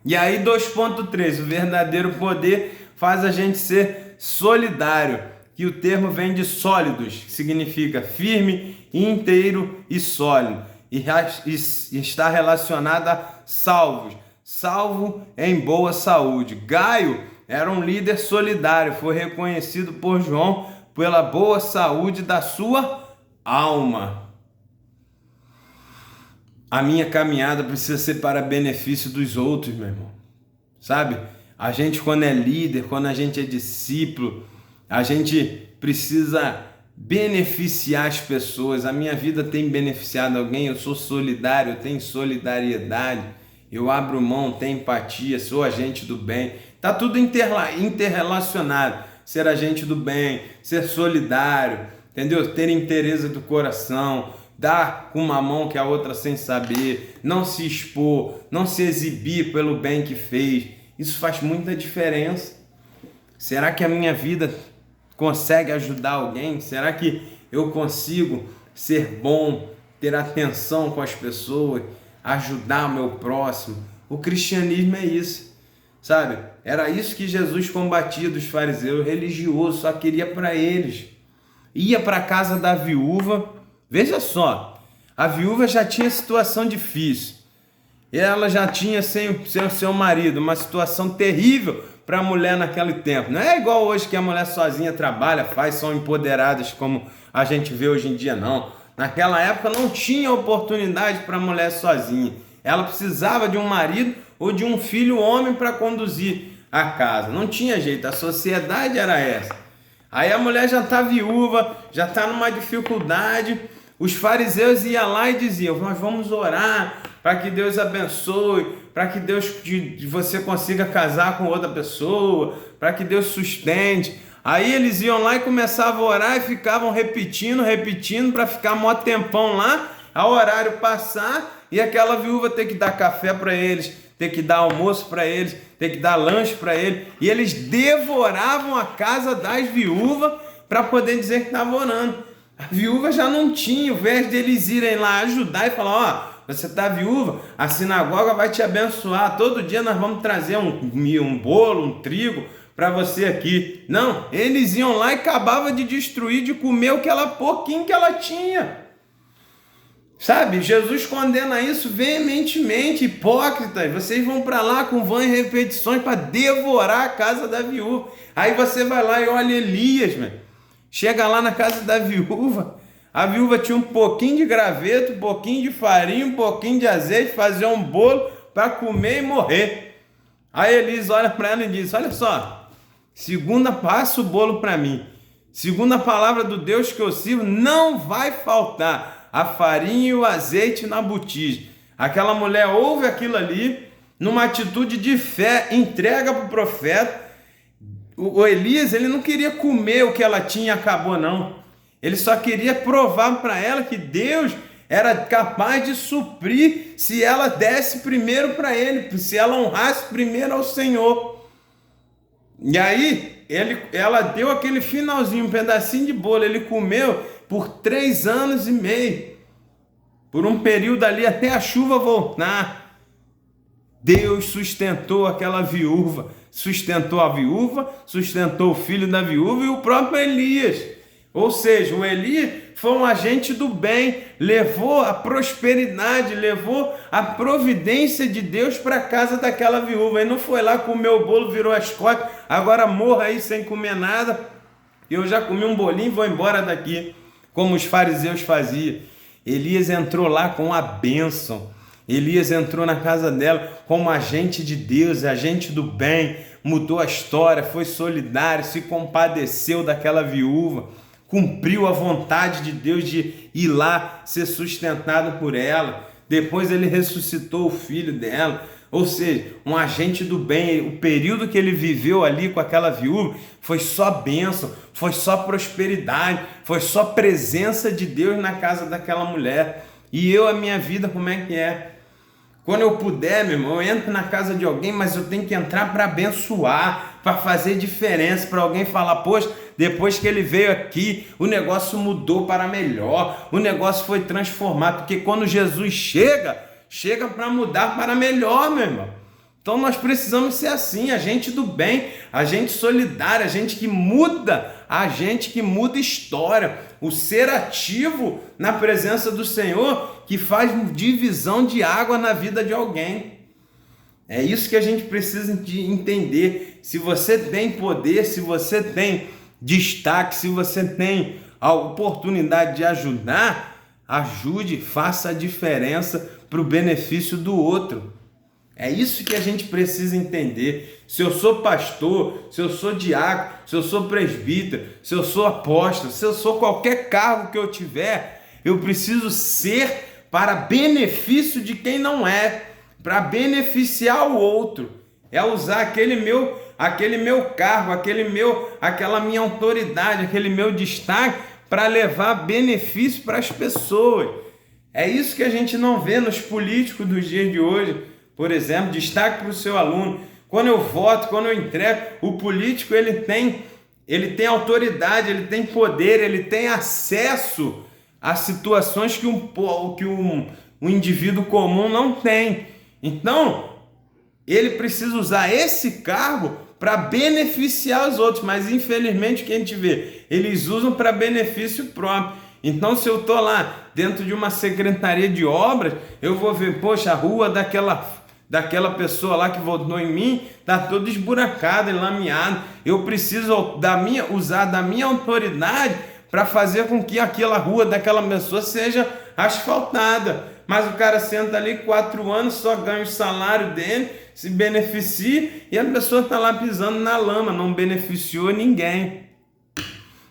E aí 2.3, o verdadeiro poder faz a gente ser solidário, que o termo vem de sólidos, que significa firme, inteiro e sólido, e está relacionado a salvos, salvo em boa saúde. Gaio era um líder solidário, foi reconhecido por João pela boa saúde da sua alma. A minha caminhada precisa ser para benefício dos outros, meu irmão. Sabe? A gente, quando é líder, quando a gente é discípulo, a gente precisa beneficiar as pessoas. A minha vida tem beneficiado alguém, eu sou solidário, eu tenho solidariedade, eu abro mão, tenho empatia, sou agente do bem. Está tudo interrelacionado. Ser agente do bem, ser solidário, entendeu? Ter interesse do coração, dar com uma mão que a outra sem saber, não se expor, não se exibir pelo bem que fez. Isso faz muita diferença. Será que a minha vida consegue ajudar alguém? Será que eu consigo ser bom, ter atenção com as pessoas, ajudar o meu próximo? O cristianismo é isso, sabe? Era isso que Jesus combatia dos fariseus religiosos, só queria para eles. Ia para a casa da viúva. Veja só, a viúva já tinha situação difícil. Ela já tinha sem o seu marido, uma situação terrível para a mulher naquele tempo. Não é igual hoje que a mulher sozinha trabalha, são empoderadas como a gente vê hoje em dia, não. Naquela época não tinha oportunidade para a mulher sozinha. Ela precisava de um marido ou de um filho homem para conduzir a casa. Não tinha jeito, a sociedade era essa. Aí a mulher já está viúva, já está numa dificuldade. Os fariseus iam lá e diziam, nós vamos orar para que Deus abençoe, para que você consiga casar com outra pessoa, para que Deus sustente. Aí eles iam lá e começavam a orar e ficavam repetindo, para ficar mó tempão lá, ao horário passar e aquela viúva ter que dar café para eles, ter que dar almoço para eles, ter que dar lanche para eles. E eles devoravam a casa das viúvas para poder dizer que estavam orando. A viúva já não tinha, ao invés deles irem lá ajudar e falar, você está viúva, a sinagoga vai te abençoar, todo dia nós vamos trazer um bolo, um trigo para você aqui. Não, eles iam lá e acabavam de destruir, de comer pouquinho que ela tinha. Sabe, Jesus condena isso veementemente, hipócritas, vocês vão para lá com vãs repetições para devorar a casa da viúva. Aí você vai lá e olha Elias, chega lá na casa da viúva, a viúva tinha um pouquinho de graveto, um pouquinho de farinha, um pouquinho de azeite, fazia um bolo para comer e morrer. Aí Elias olha para ela e diz, olha só, passa o bolo para mim, segundo a palavra do Deus que eu sirvo, não vai faltar a farinha e o azeite na botija. Aquela mulher ouve aquilo ali, numa atitude de fé, entrega para o profeta. O Elias, ele não queria comer o que ela tinha e acabou, não. Ele só queria provar para ela que Deus era capaz de suprir se ela desse primeiro para ele, se ela honrasse primeiro ao Senhor. E aí, ela deu aquele finalzinho, um pedacinho de bolo, ele comeu por 3 anos e meio, por um período ali até a chuva voltar. Deus sustentou aquela viúva, sustentou a viúva, sustentou o filho da viúva e o próprio Elias. Ou seja, o Elias foi um agente do bem, levou a prosperidade, levou a providência de Deus para a casa daquela viúva. E não foi lá, comeu o bolo, virou as costas, agora morra aí sem comer nada. Eu já comi um bolinho e vou embora daqui, como os fariseus faziam. Elias entrou lá com a bênção. Elias entrou na casa dela como agente de Deus, agente do bem, mudou a história, foi solidário, se compadeceu daquela viúva, cumpriu a vontade de Deus de ir lá ser sustentado por ela. Depois ele ressuscitou o filho dela. Ou seja, um agente do bem. O período que ele viveu ali com aquela viúva foi só bênção, foi só prosperidade, foi só presença de Deus na casa daquela mulher. E a minha vida, como é que é? Quando eu puder, meu irmão, eu entro na casa de alguém, mas eu tenho que entrar para abençoar, para fazer diferença, para alguém falar, poxa, depois que ele veio aqui, o negócio mudou para melhor, o negócio foi transformado, porque quando Jesus chega para mudar para melhor, meu irmão. Então nós precisamos ser assim, a gente do bem, a gente solidária, a gente que muda, história, o ser ativo na presença do Senhor que faz divisão de água na vida de alguém. É isso que a gente precisa de entender. Se você tem poder, se você tem destaque, se você tem a oportunidade de ajudar, ajude, faça a diferença para o benefício do outro. É isso que a gente precisa entender. Se eu sou pastor, se eu sou diácono, se eu sou presbítero, se eu sou apóstolo, se eu sou qualquer cargo que eu tiver, eu preciso ser para benefício de quem não é, para beneficiar o outro. É usar aquele meu cargo, aquela minha autoridade, aquele meu destaque para levar benefício para as pessoas. É isso que a gente não vê nos políticos dos dias de hoje. Por exemplo, destaque para o seu aluno. Quando eu voto, quando eu entrego, o político ele tem autoridade, ele tem poder, ele tem acesso a situações que um indivíduo comum não tem. Então, ele precisa usar esse cargo para beneficiar os outros, mas infelizmente o que a gente vê? Eles usam para benefício próprio. Então, se eu estou lá dentro de uma secretaria de obras, eu vou ver, poxa, a rua daquela pessoa lá que votou em mim está toda esburacada, enlameada. Eu preciso usar da minha autoridade para fazer com que aquela rua daquela pessoa seja asfaltada. Mas o cara senta ali 4 anos, só ganha o salário dele, se beneficia e a pessoa está lá pisando na lama, não beneficiou ninguém.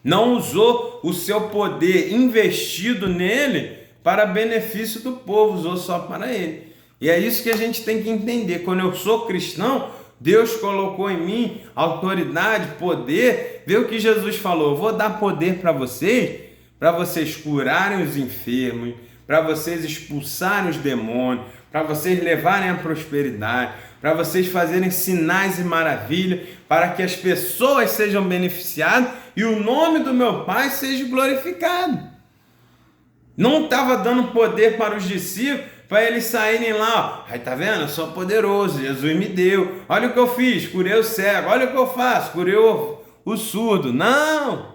Não usou o seu poder investido nele para benefício do povo, usou só para ele. E é isso que a gente tem que entender. Quando eu sou cristão, Deus colocou em mim autoridade, poder. Vê o que Jesus falou: eu vou dar poder para vocês curarem os enfermos, para vocês expulsarem os demônios, para vocês levarem a prosperidade, para vocês fazerem sinais e maravilhas, para que as pessoas sejam beneficiadas e o nome do meu Pai seja glorificado. Não estava dando poder para os discípulos, para eles saírem lá, ó, aí tá vendo? Eu sou poderoso, Jesus me deu, olha o que eu fiz, curei o cego, olha o que eu faço, curei o surdo. Não!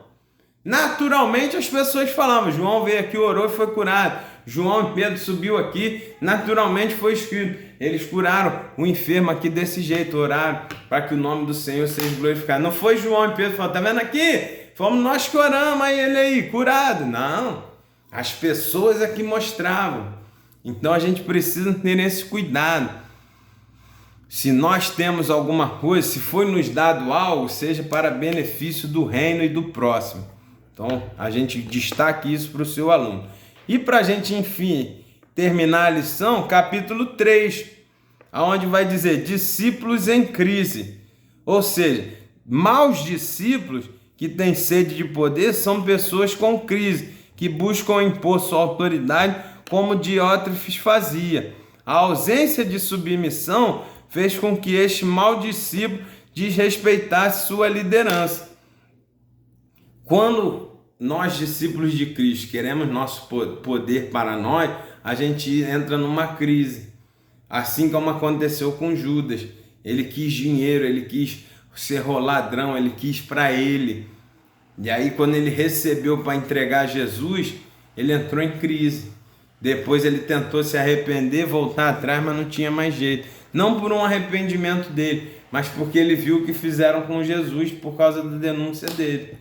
Naturalmente as pessoas falavam, João veio aqui, orou e foi curado. João e Pedro subiu aqui, naturalmente foi escrito. Eles curaram o enfermo aqui desse jeito, oraram para que o nome do Senhor seja glorificado. Não foi João e Pedro que falaram, tá vendo aqui? Fomos nós que oramos, aí ele aí, curado. Não, as pessoas aqui mostravam. Então a gente precisa ter esse cuidado. Se nós temos alguma coisa, se foi nos dado algo, seja para benefício do reino e do próximo. Então a gente destaque isso para o seu aluno. E para a gente, enfim, terminar a lição, capítulo 3, onde vai dizer discípulos em crise. Ou seja, maus discípulos que têm sede de poder são pessoas com crise, que buscam impor sua autoridade como Diótrefes fazia. A ausência de submissão fez com que este mau discípulo desrespeitasse sua liderança. Quando nós, discípulos de Cristo, queremos nosso poder para nós, a gente entra numa crise. Assim como aconteceu com Judas. Ele quis dinheiro, ele quis ser ladrão, ele quis para ele. E aí, quando ele recebeu para entregar Jesus, ele entrou em crise. Depois ele tentou se arrepender, voltar atrás, mas não tinha mais jeito. Não por um arrependimento dele, mas porque ele viu o que fizeram com Jesus por causa da denúncia dele.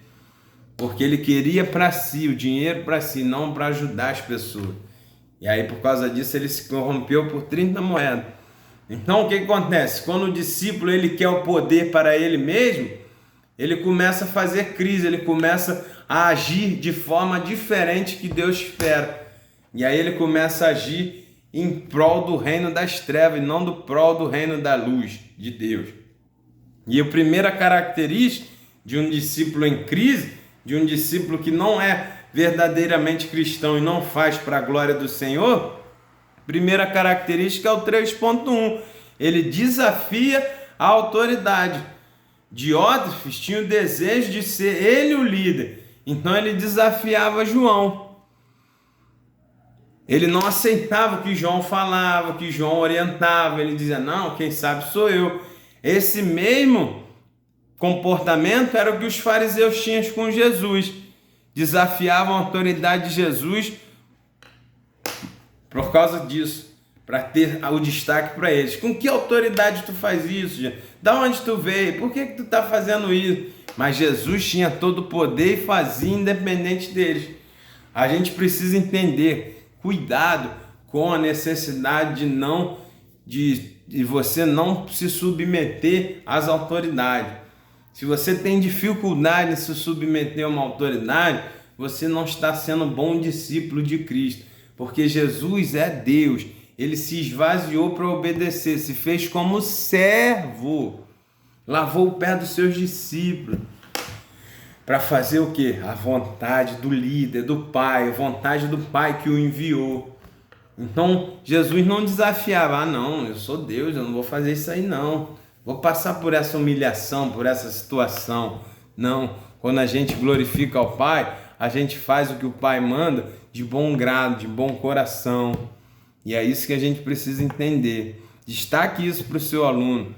Porque ele queria para si, o dinheiro para si, não para ajudar as pessoas. E aí, por causa disso, ele se corrompeu por 30 moedas. Então, o que acontece? Quando o discípulo ele quer o poder para ele mesmo, ele começa a fazer crise, ele começa a agir de forma diferente que Deus espera. E aí ele começa a agir em prol do reino das trevas e não do prol do reino da luz de Deus. E a primeira característica de um discípulo em crise, de um discípulo que não é verdadeiramente cristão e não faz para a glória do Senhor, primeira característica é o 3.1. Ele desafia a autoridade. Diótrefes tinha o desejo de ser ele o líder, então ele desafiava João. Ele não aceitava o que João falava, o que João orientava. Ele dizia, não, quem sabe sou eu. Esse mesmo comportamento era o que os fariseus tinham com Jesus. Desafiavam a autoridade de Jesus por causa disso, para ter o destaque para eles. Com que autoridade tu faz isso? Da onde tu veio? Por que tu está fazendo isso? Mas Jesus tinha todo o poder e fazia independente deles. A gente precisa entender, cuidado com a necessidade de você não se submeter às autoridades. Se você tem dificuldade em se submeter a uma autoridade, você não está sendo bom discípulo de Cristo, porque Jesus é Deus. Ele se esvaziou para obedecer, se fez como servo, lavou o pé dos seus discípulos, para fazer o quê? A vontade do líder, do Pai, a vontade do Pai que o enviou. Então, Jesus não desafiava, não, eu sou Deus, eu não vou fazer isso aí não, vou passar por essa humilhação, por essa situação. Não, quando a gente glorifica ao Pai, a gente faz o que o Pai manda de bom grado, de bom coração. E é isso que a gente precisa entender. Destaque isso para o seu aluno.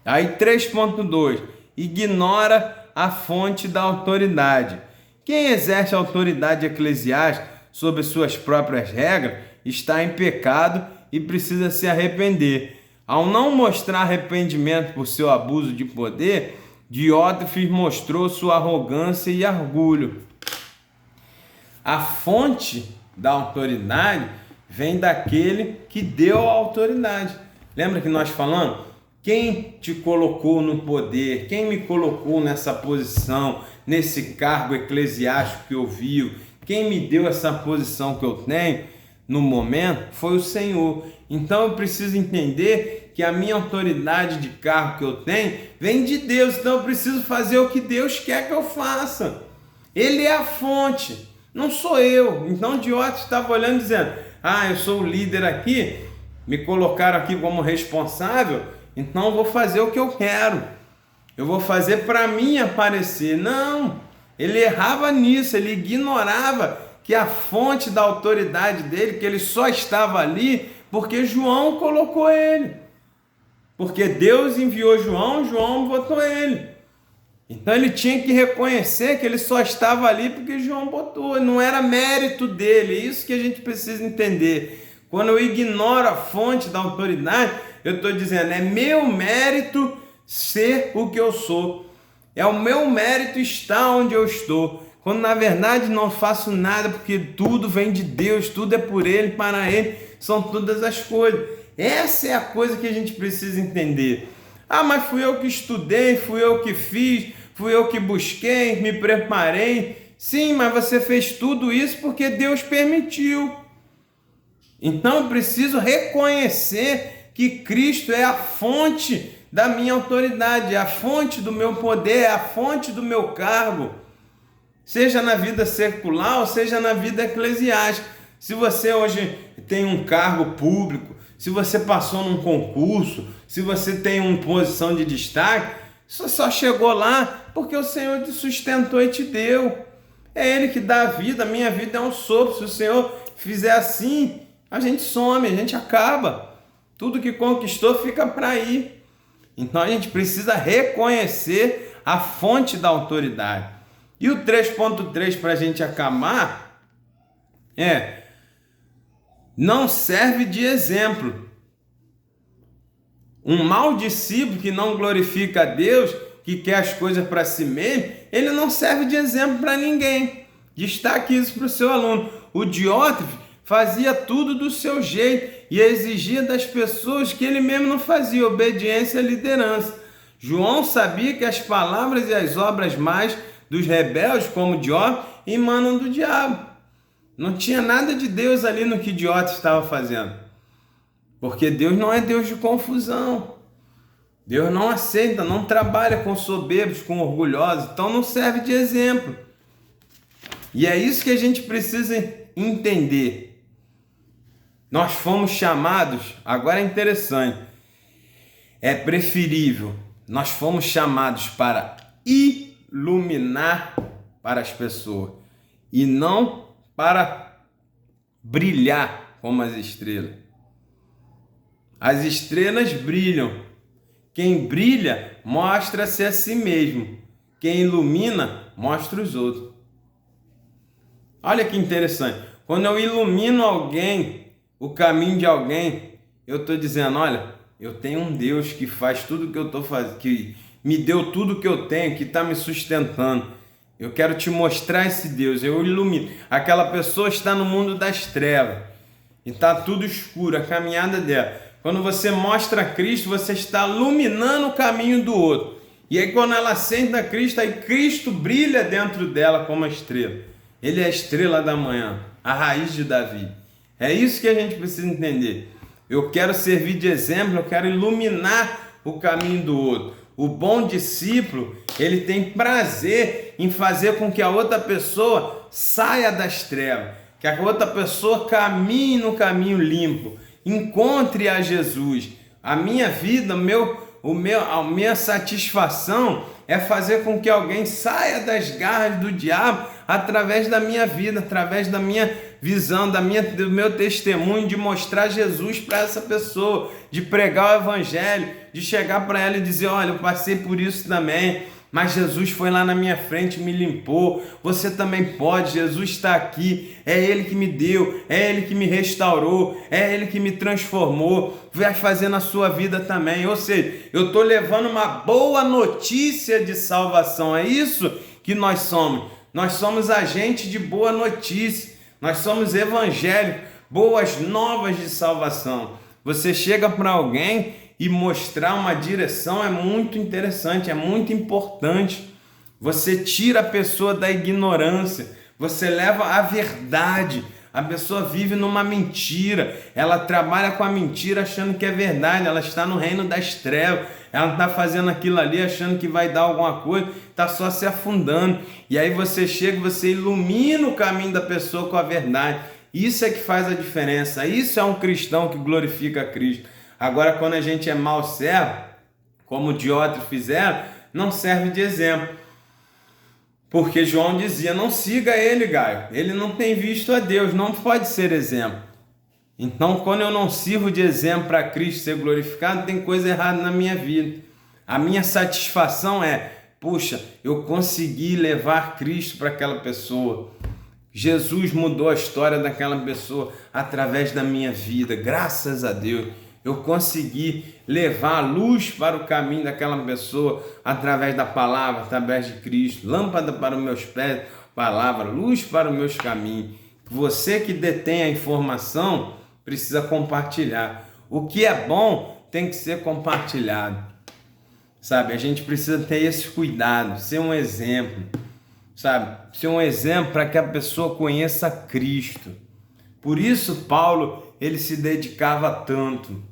Aí 3.2, ignora a fonte da autoridade. Quem exerce a autoridade eclesiástica sobre suas próprias regras está em pecado e precisa se arrepender. Ao não mostrar arrependimento por seu abuso de poder, Diótrefes mostrou sua arrogância e orgulho. A fonte da autoridade vem daquele que deu a autoridade. Lembra que nós falamos? Quem te colocou no poder, quem me colocou nessa posição, nesse cargo eclesiástico que eu vivo, quem me deu essa posição que eu tenho no momento foi o Senhor. Então eu preciso entender que a minha autoridade de cargo que eu tenho vem de Deus, então eu preciso fazer o que Deus quer que eu faça. Ele é a fonte, não sou eu. Então Diótrefes estava olhando dizendo, eu sou o líder aqui, me colocaram aqui como responsável, então eu vou fazer o que eu quero, eu vou fazer para mim aparecer. Não, ele errava nisso, ele ignorava que a fonte da autoridade dele, que ele só estava ali porque João colocou ele, porque Deus enviou João, João botou ele. Então ele tinha que reconhecer que ele só estava ali porque João botou, não era mérito dele. É isso que a gente precisa entender. Quando eu ignoro a fonte da autoridade, eu estou dizendo, é meu mérito ser o que eu sou. É o meu mérito estar onde eu estou. Quando na verdade não faço nada, porque tudo vem de Deus, tudo é por Ele, para Ele, são todas as coisas. Essa é a coisa que a gente precisa entender. Mas fui eu que estudei, fui eu que fiz, fui eu que busquei, me preparei. Sim, mas você fez tudo isso porque Deus permitiu. Então eu preciso reconhecer que Cristo é a fonte da minha autoridade, é a fonte do meu poder, é a fonte do meu cargo, seja na vida secular ou seja na vida eclesiástica. Se você hoje tem um cargo público, se você passou num concurso, se você tem uma posição de destaque, você só chegou lá porque o Senhor te sustentou e te deu. É Ele que dá a vida, a minha vida é um sopro. Se o Senhor fizer assim, a gente some, a gente acaba. Tudo que conquistou fica para aí. Então a gente precisa reconhecer a fonte da autoridade. E o 3.3 para a gente acabar não serve de exemplo. Um mau discípulo que não glorifica a Deus, que quer as coisas para si mesmo, ele não serve de exemplo para ninguém. Destaque isso para o seu aluno. O Diótrefes fazia tudo do seu jeito e exigia das pessoas que ele mesmo não fazia, obediência à liderança. João sabia que as palavras e as obras mais dos rebeldes, como Diótrefes, emanam do diabo. Não tinha nada de Deus ali no que Diótrefes estava fazendo. Porque Deus não é Deus de confusão. Deus não aceita, não trabalha com soberbos, com orgulhosos, então não serve de exemplo. E é isso que a gente precisa entender. Nós fomos chamados, agora é interessante, é preferível, nós fomos chamados para iluminar para as pessoas e não para brilhar como as estrelas. As estrelas brilham. Quem brilha mostra-se a si mesmo. Quem ilumina mostra os outros. Olha que interessante. Quando eu ilumino alguém, o caminho de alguém, eu estou dizendo, olha, eu tenho um Deus que faz tudo que eu estou fazendo, que me deu tudo que eu tenho, que está me sustentando. Eu quero te mostrar esse Deus, eu ilumino. Aquela pessoa está no mundo das trevas e está tudo escuro, a caminhada dela. Quando você mostra Cristo, você está iluminando o caminho do outro. E aí quando ela senta Cristo, aí Cristo brilha dentro dela como a estrela. Ele é a estrela da manhã, a raiz de Davi. É isso que a gente precisa entender. Eu quero servir de exemplo, eu quero iluminar o caminho do outro. O bom discípulo, ele tem prazer em fazer com que a outra pessoa saia das trevas, que a outra pessoa caminhe no caminho limpo, encontre a Jesus. A minha vida, a minha satisfação é fazer com que alguém saia das garras do diabo através da minha vida, através da minha visão, do meu testemunho, de mostrar Jesus para essa pessoa, de pregar o evangelho, de chegar para ela e dizer, olha, eu passei por isso também, mas Jesus foi lá na minha frente e me limpou, você também pode, Jesus está aqui, é Ele que me deu, é Ele que me restaurou, é Ele que me transformou, vai fazer na sua vida também. Ou seja, eu estou levando uma boa notícia de salvação, é isso que nós somos. Nós somos agentes de boa notícia, nós somos evangélicos, boas novas de salvação. Você chega para alguém e mostrar uma direção é muito interessante, é muito importante. Você tira a pessoa da ignorância, você leva a verdade. A pessoa vive numa mentira, ela trabalha com a mentira achando que é verdade, ela está no reino das trevas, ela está fazendo aquilo ali achando que vai dar alguma coisa, está só se afundando. E aí você chega, você ilumina o caminho da pessoa com a verdade. Isso é que faz a diferença, isso é um cristão que glorifica a Cristo. Agora, quando a gente é mau servo, como o Diótrefes fizeram, não serve de exemplo. Porque João dizia, não siga ele, Gaio. Ele não tem visto a Deus, não pode ser exemplo. Então, quando eu não sirvo de exemplo para Cristo ser glorificado, tem coisa errada na minha vida. A minha satisfação é, puxa, eu consegui levar Cristo para aquela pessoa. Jesus mudou a história daquela pessoa através da minha vida, graças a Deus. Eu consegui levar a luz para o caminho daquela pessoa através da palavra, através de Cristo. Lâmpada para os meus pés, palavra, luz para os meus caminhos. Você que detém a informação precisa compartilhar. O que é bom tem que ser compartilhado. Sabe, a gente precisa ter esse cuidado, ser um exemplo. Sabe, ser um exemplo para que a pessoa conheça Cristo. Por isso Paulo, ele se dedicava tanto.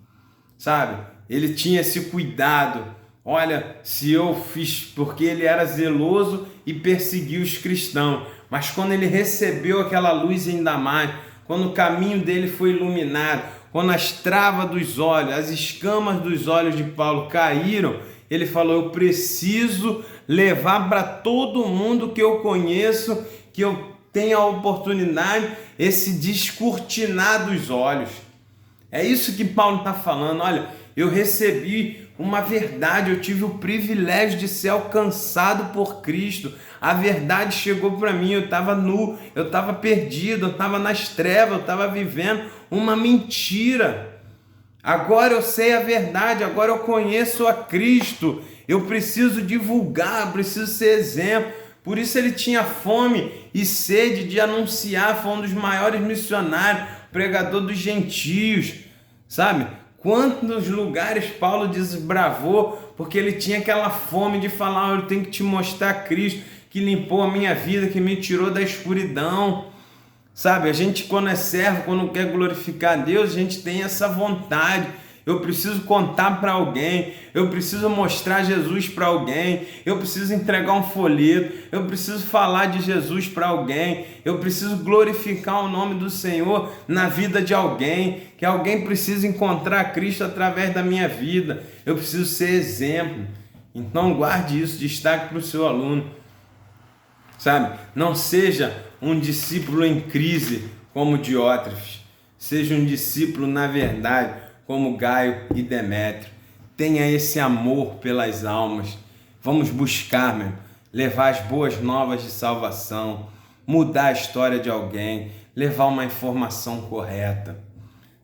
Sabe, ele tinha esse cuidado, olha, se eu fiz, porque ele era zeloso e perseguiu os cristãos, mas quando ele recebeu aquela luz ainda mais, quando o caminho dele foi iluminado, quando as travas dos olhos, as escamas dos olhos de Paulo caíram, ele falou, eu preciso levar para todo mundo que eu conheço, que eu tenha a oportunidade, esse descortinar dos olhos. É isso que Paulo está falando. Olha, eu recebi uma verdade, eu tive o privilégio de ser alcançado por Cristo. A verdade chegou para mim, eu estava nu, eu estava perdido, eu estava nas trevas, eu estava vivendo uma mentira. Agora eu sei a verdade, agora eu conheço a Cristo. Eu preciso divulgar, eu preciso ser exemplo. Por isso ele tinha fome e sede de anunciar, foi um dos maiores missionários, pregador dos gentios, sabe? Quantos lugares Paulo desbravou, porque ele tinha aquela fome de falar, eu tenho que te mostrar Cristo, que limpou a minha vida, que me tirou da escuridão, Sabe, a gente quando é servo, quando quer glorificar a Deus, a gente tem essa vontade. Eu preciso contar para alguém, eu preciso mostrar Jesus para alguém, eu preciso entregar um folheto, eu preciso falar de Jesus para alguém, eu preciso glorificar o nome do Senhor na vida de alguém, que alguém precisa encontrar Cristo através da minha vida, eu preciso ser exemplo. Então guarde isso, destaque para o seu aluno, sabe? Não seja um discípulo em crise como Diótrefes, seja um discípulo na verdade, como Gaio e Demétrio. Tenha esse amor pelas almas. Vamos buscar, levar as boas novas de salvação, mudar a história de alguém, levar uma informação correta.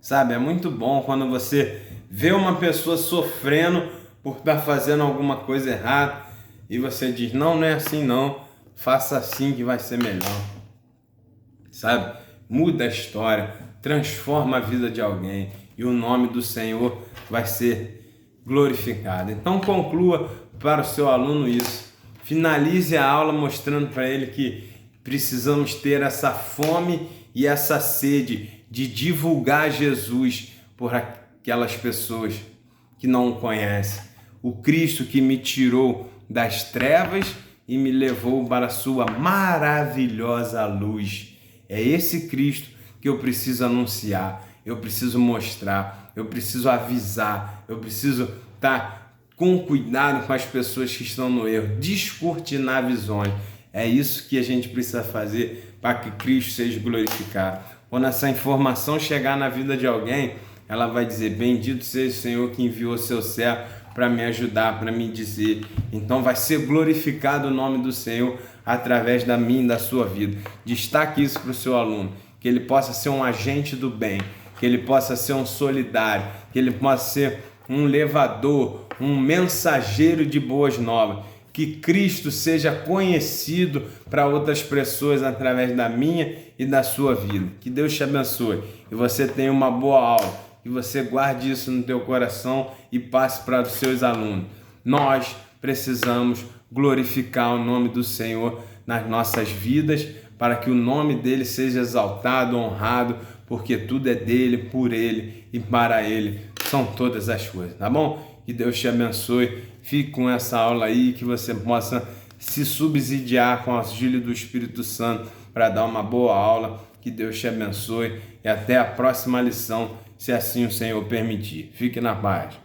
Sabe, é muito bom quando você vê uma pessoa sofrendo por estar fazendo alguma coisa errada e você diz, não é assim não, faça assim que vai ser melhor. Sabe, muda a história, transforma a vida de alguém e o nome do Senhor vai ser glorificado. Então conclua para o seu aluno isso. Finalize a aula mostrando para ele que precisamos ter essa fome e essa sede de divulgar Jesus por aquelas pessoas que não o conhecem. O Cristo que me tirou das trevas e me levou para a sua maravilhosa luz. É esse Cristo que eu preciso anunciar, eu preciso mostrar, eu preciso avisar, eu preciso estar com cuidado com as pessoas que estão no erro, descortinar visões. É isso que a gente precisa fazer para que Cristo seja glorificado. Quando essa informação chegar na vida de alguém, ela vai dizer, bendito seja o Senhor que enviou seu servo para me ajudar, para me dizer. Então vai ser glorificado o nome do Senhor através da minha e da sua vida. Destaque isso para o seu aluno, que ele possa ser um agente do bem, que ele possa ser um solidário, que ele possa ser um levador, um mensageiro de boas novas, que Cristo seja conhecido para outras pessoas através da minha e da sua vida. Que Deus te abençoe e você tenha uma boa aula, que você guarde isso no teu coração e passe para os seus alunos. Nós precisamos glorificar o nome do Senhor nas nossas vidas, para que o nome dele seja exaltado, honrado, porque tudo é dele, por ele e para ele são todas as coisas, tá bom? Que Deus te abençoe, fique com essa aula aí, que você possa se subsidiar com o auxílio do Espírito Santo para dar uma boa aula. Que Deus te abençoe e até a próxima lição, se assim o Senhor permitir. Fique na paz.